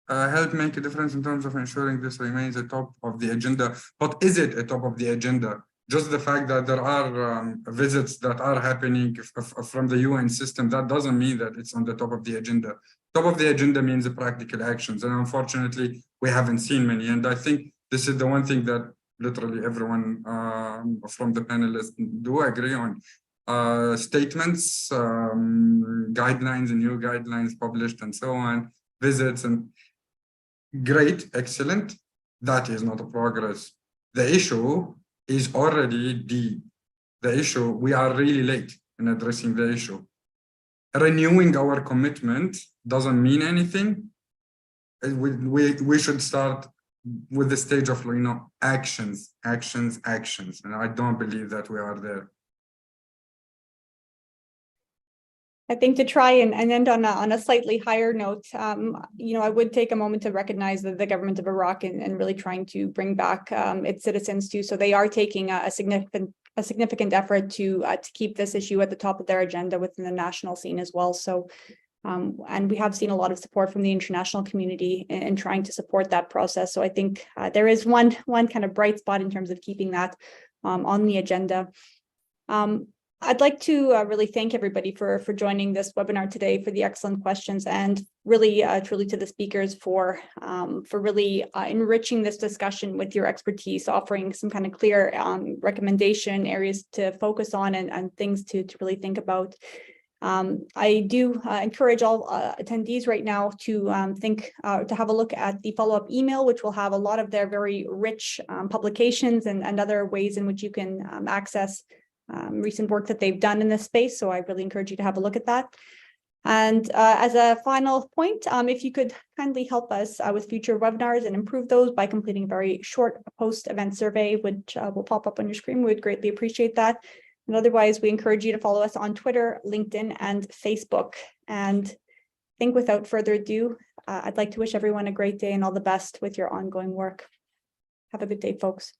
help make a difference in terms of ensuring this remains at top of the agenda. But is it a top of the agenda? Just the fact that there are visits that are happening from the UN system, that doesn't mean that it's on the top of the agenda. Top of the agenda means the practical actions, and unfortunately, we haven't seen many. And I think this is the one thing that literally everyone from the panelists do agree on. Statements, guidelines, and new guidelines published, and so on, visits, and great, excellent. That is not a progress. The issue is already deep. The issue, we are really late in addressing the issue. Renewing our commitment doesn't mean anything. We should start with the stage of, actions, and I don't believe that we are there. I think to try and end on a slightly higher note, I would take a moment to recognize that the government of Iraq and really trying to bring back its citizens too. So they are taking a significant effort to keep this issue at the top of their agenda within the national scene as well. So. And we have seen a lot of support from the international community in trying to support that process. So I think there is one kind of bright spot in terms of keeping that on the agenda. I'd like to really thank everybody for joining this webinar today, for the excellent questions, and really truly to the speakers for really enriching this discussion with your expertise, offering some kind of clear recommendation areas to focus on and things to really think about. I do encourage all attendees right now to to have a look at the follow-up email, which will have a lot of their very rich publications and other ways in which you can access recent work that they've done in this space. So I really encourage you to have a look at that. And as a final point, if you could kindly help us with future webinars and improve those by completing a very short post-event survey, which will pop up on your screen, we would greatly appreciate that. And otherwise, we encourage you to follow us on Twitter, LinkedIn, and Facebook. And I think without further ado, I'd like to wish everyone a great day and all the best with your ongoing work. Have a good day, folks.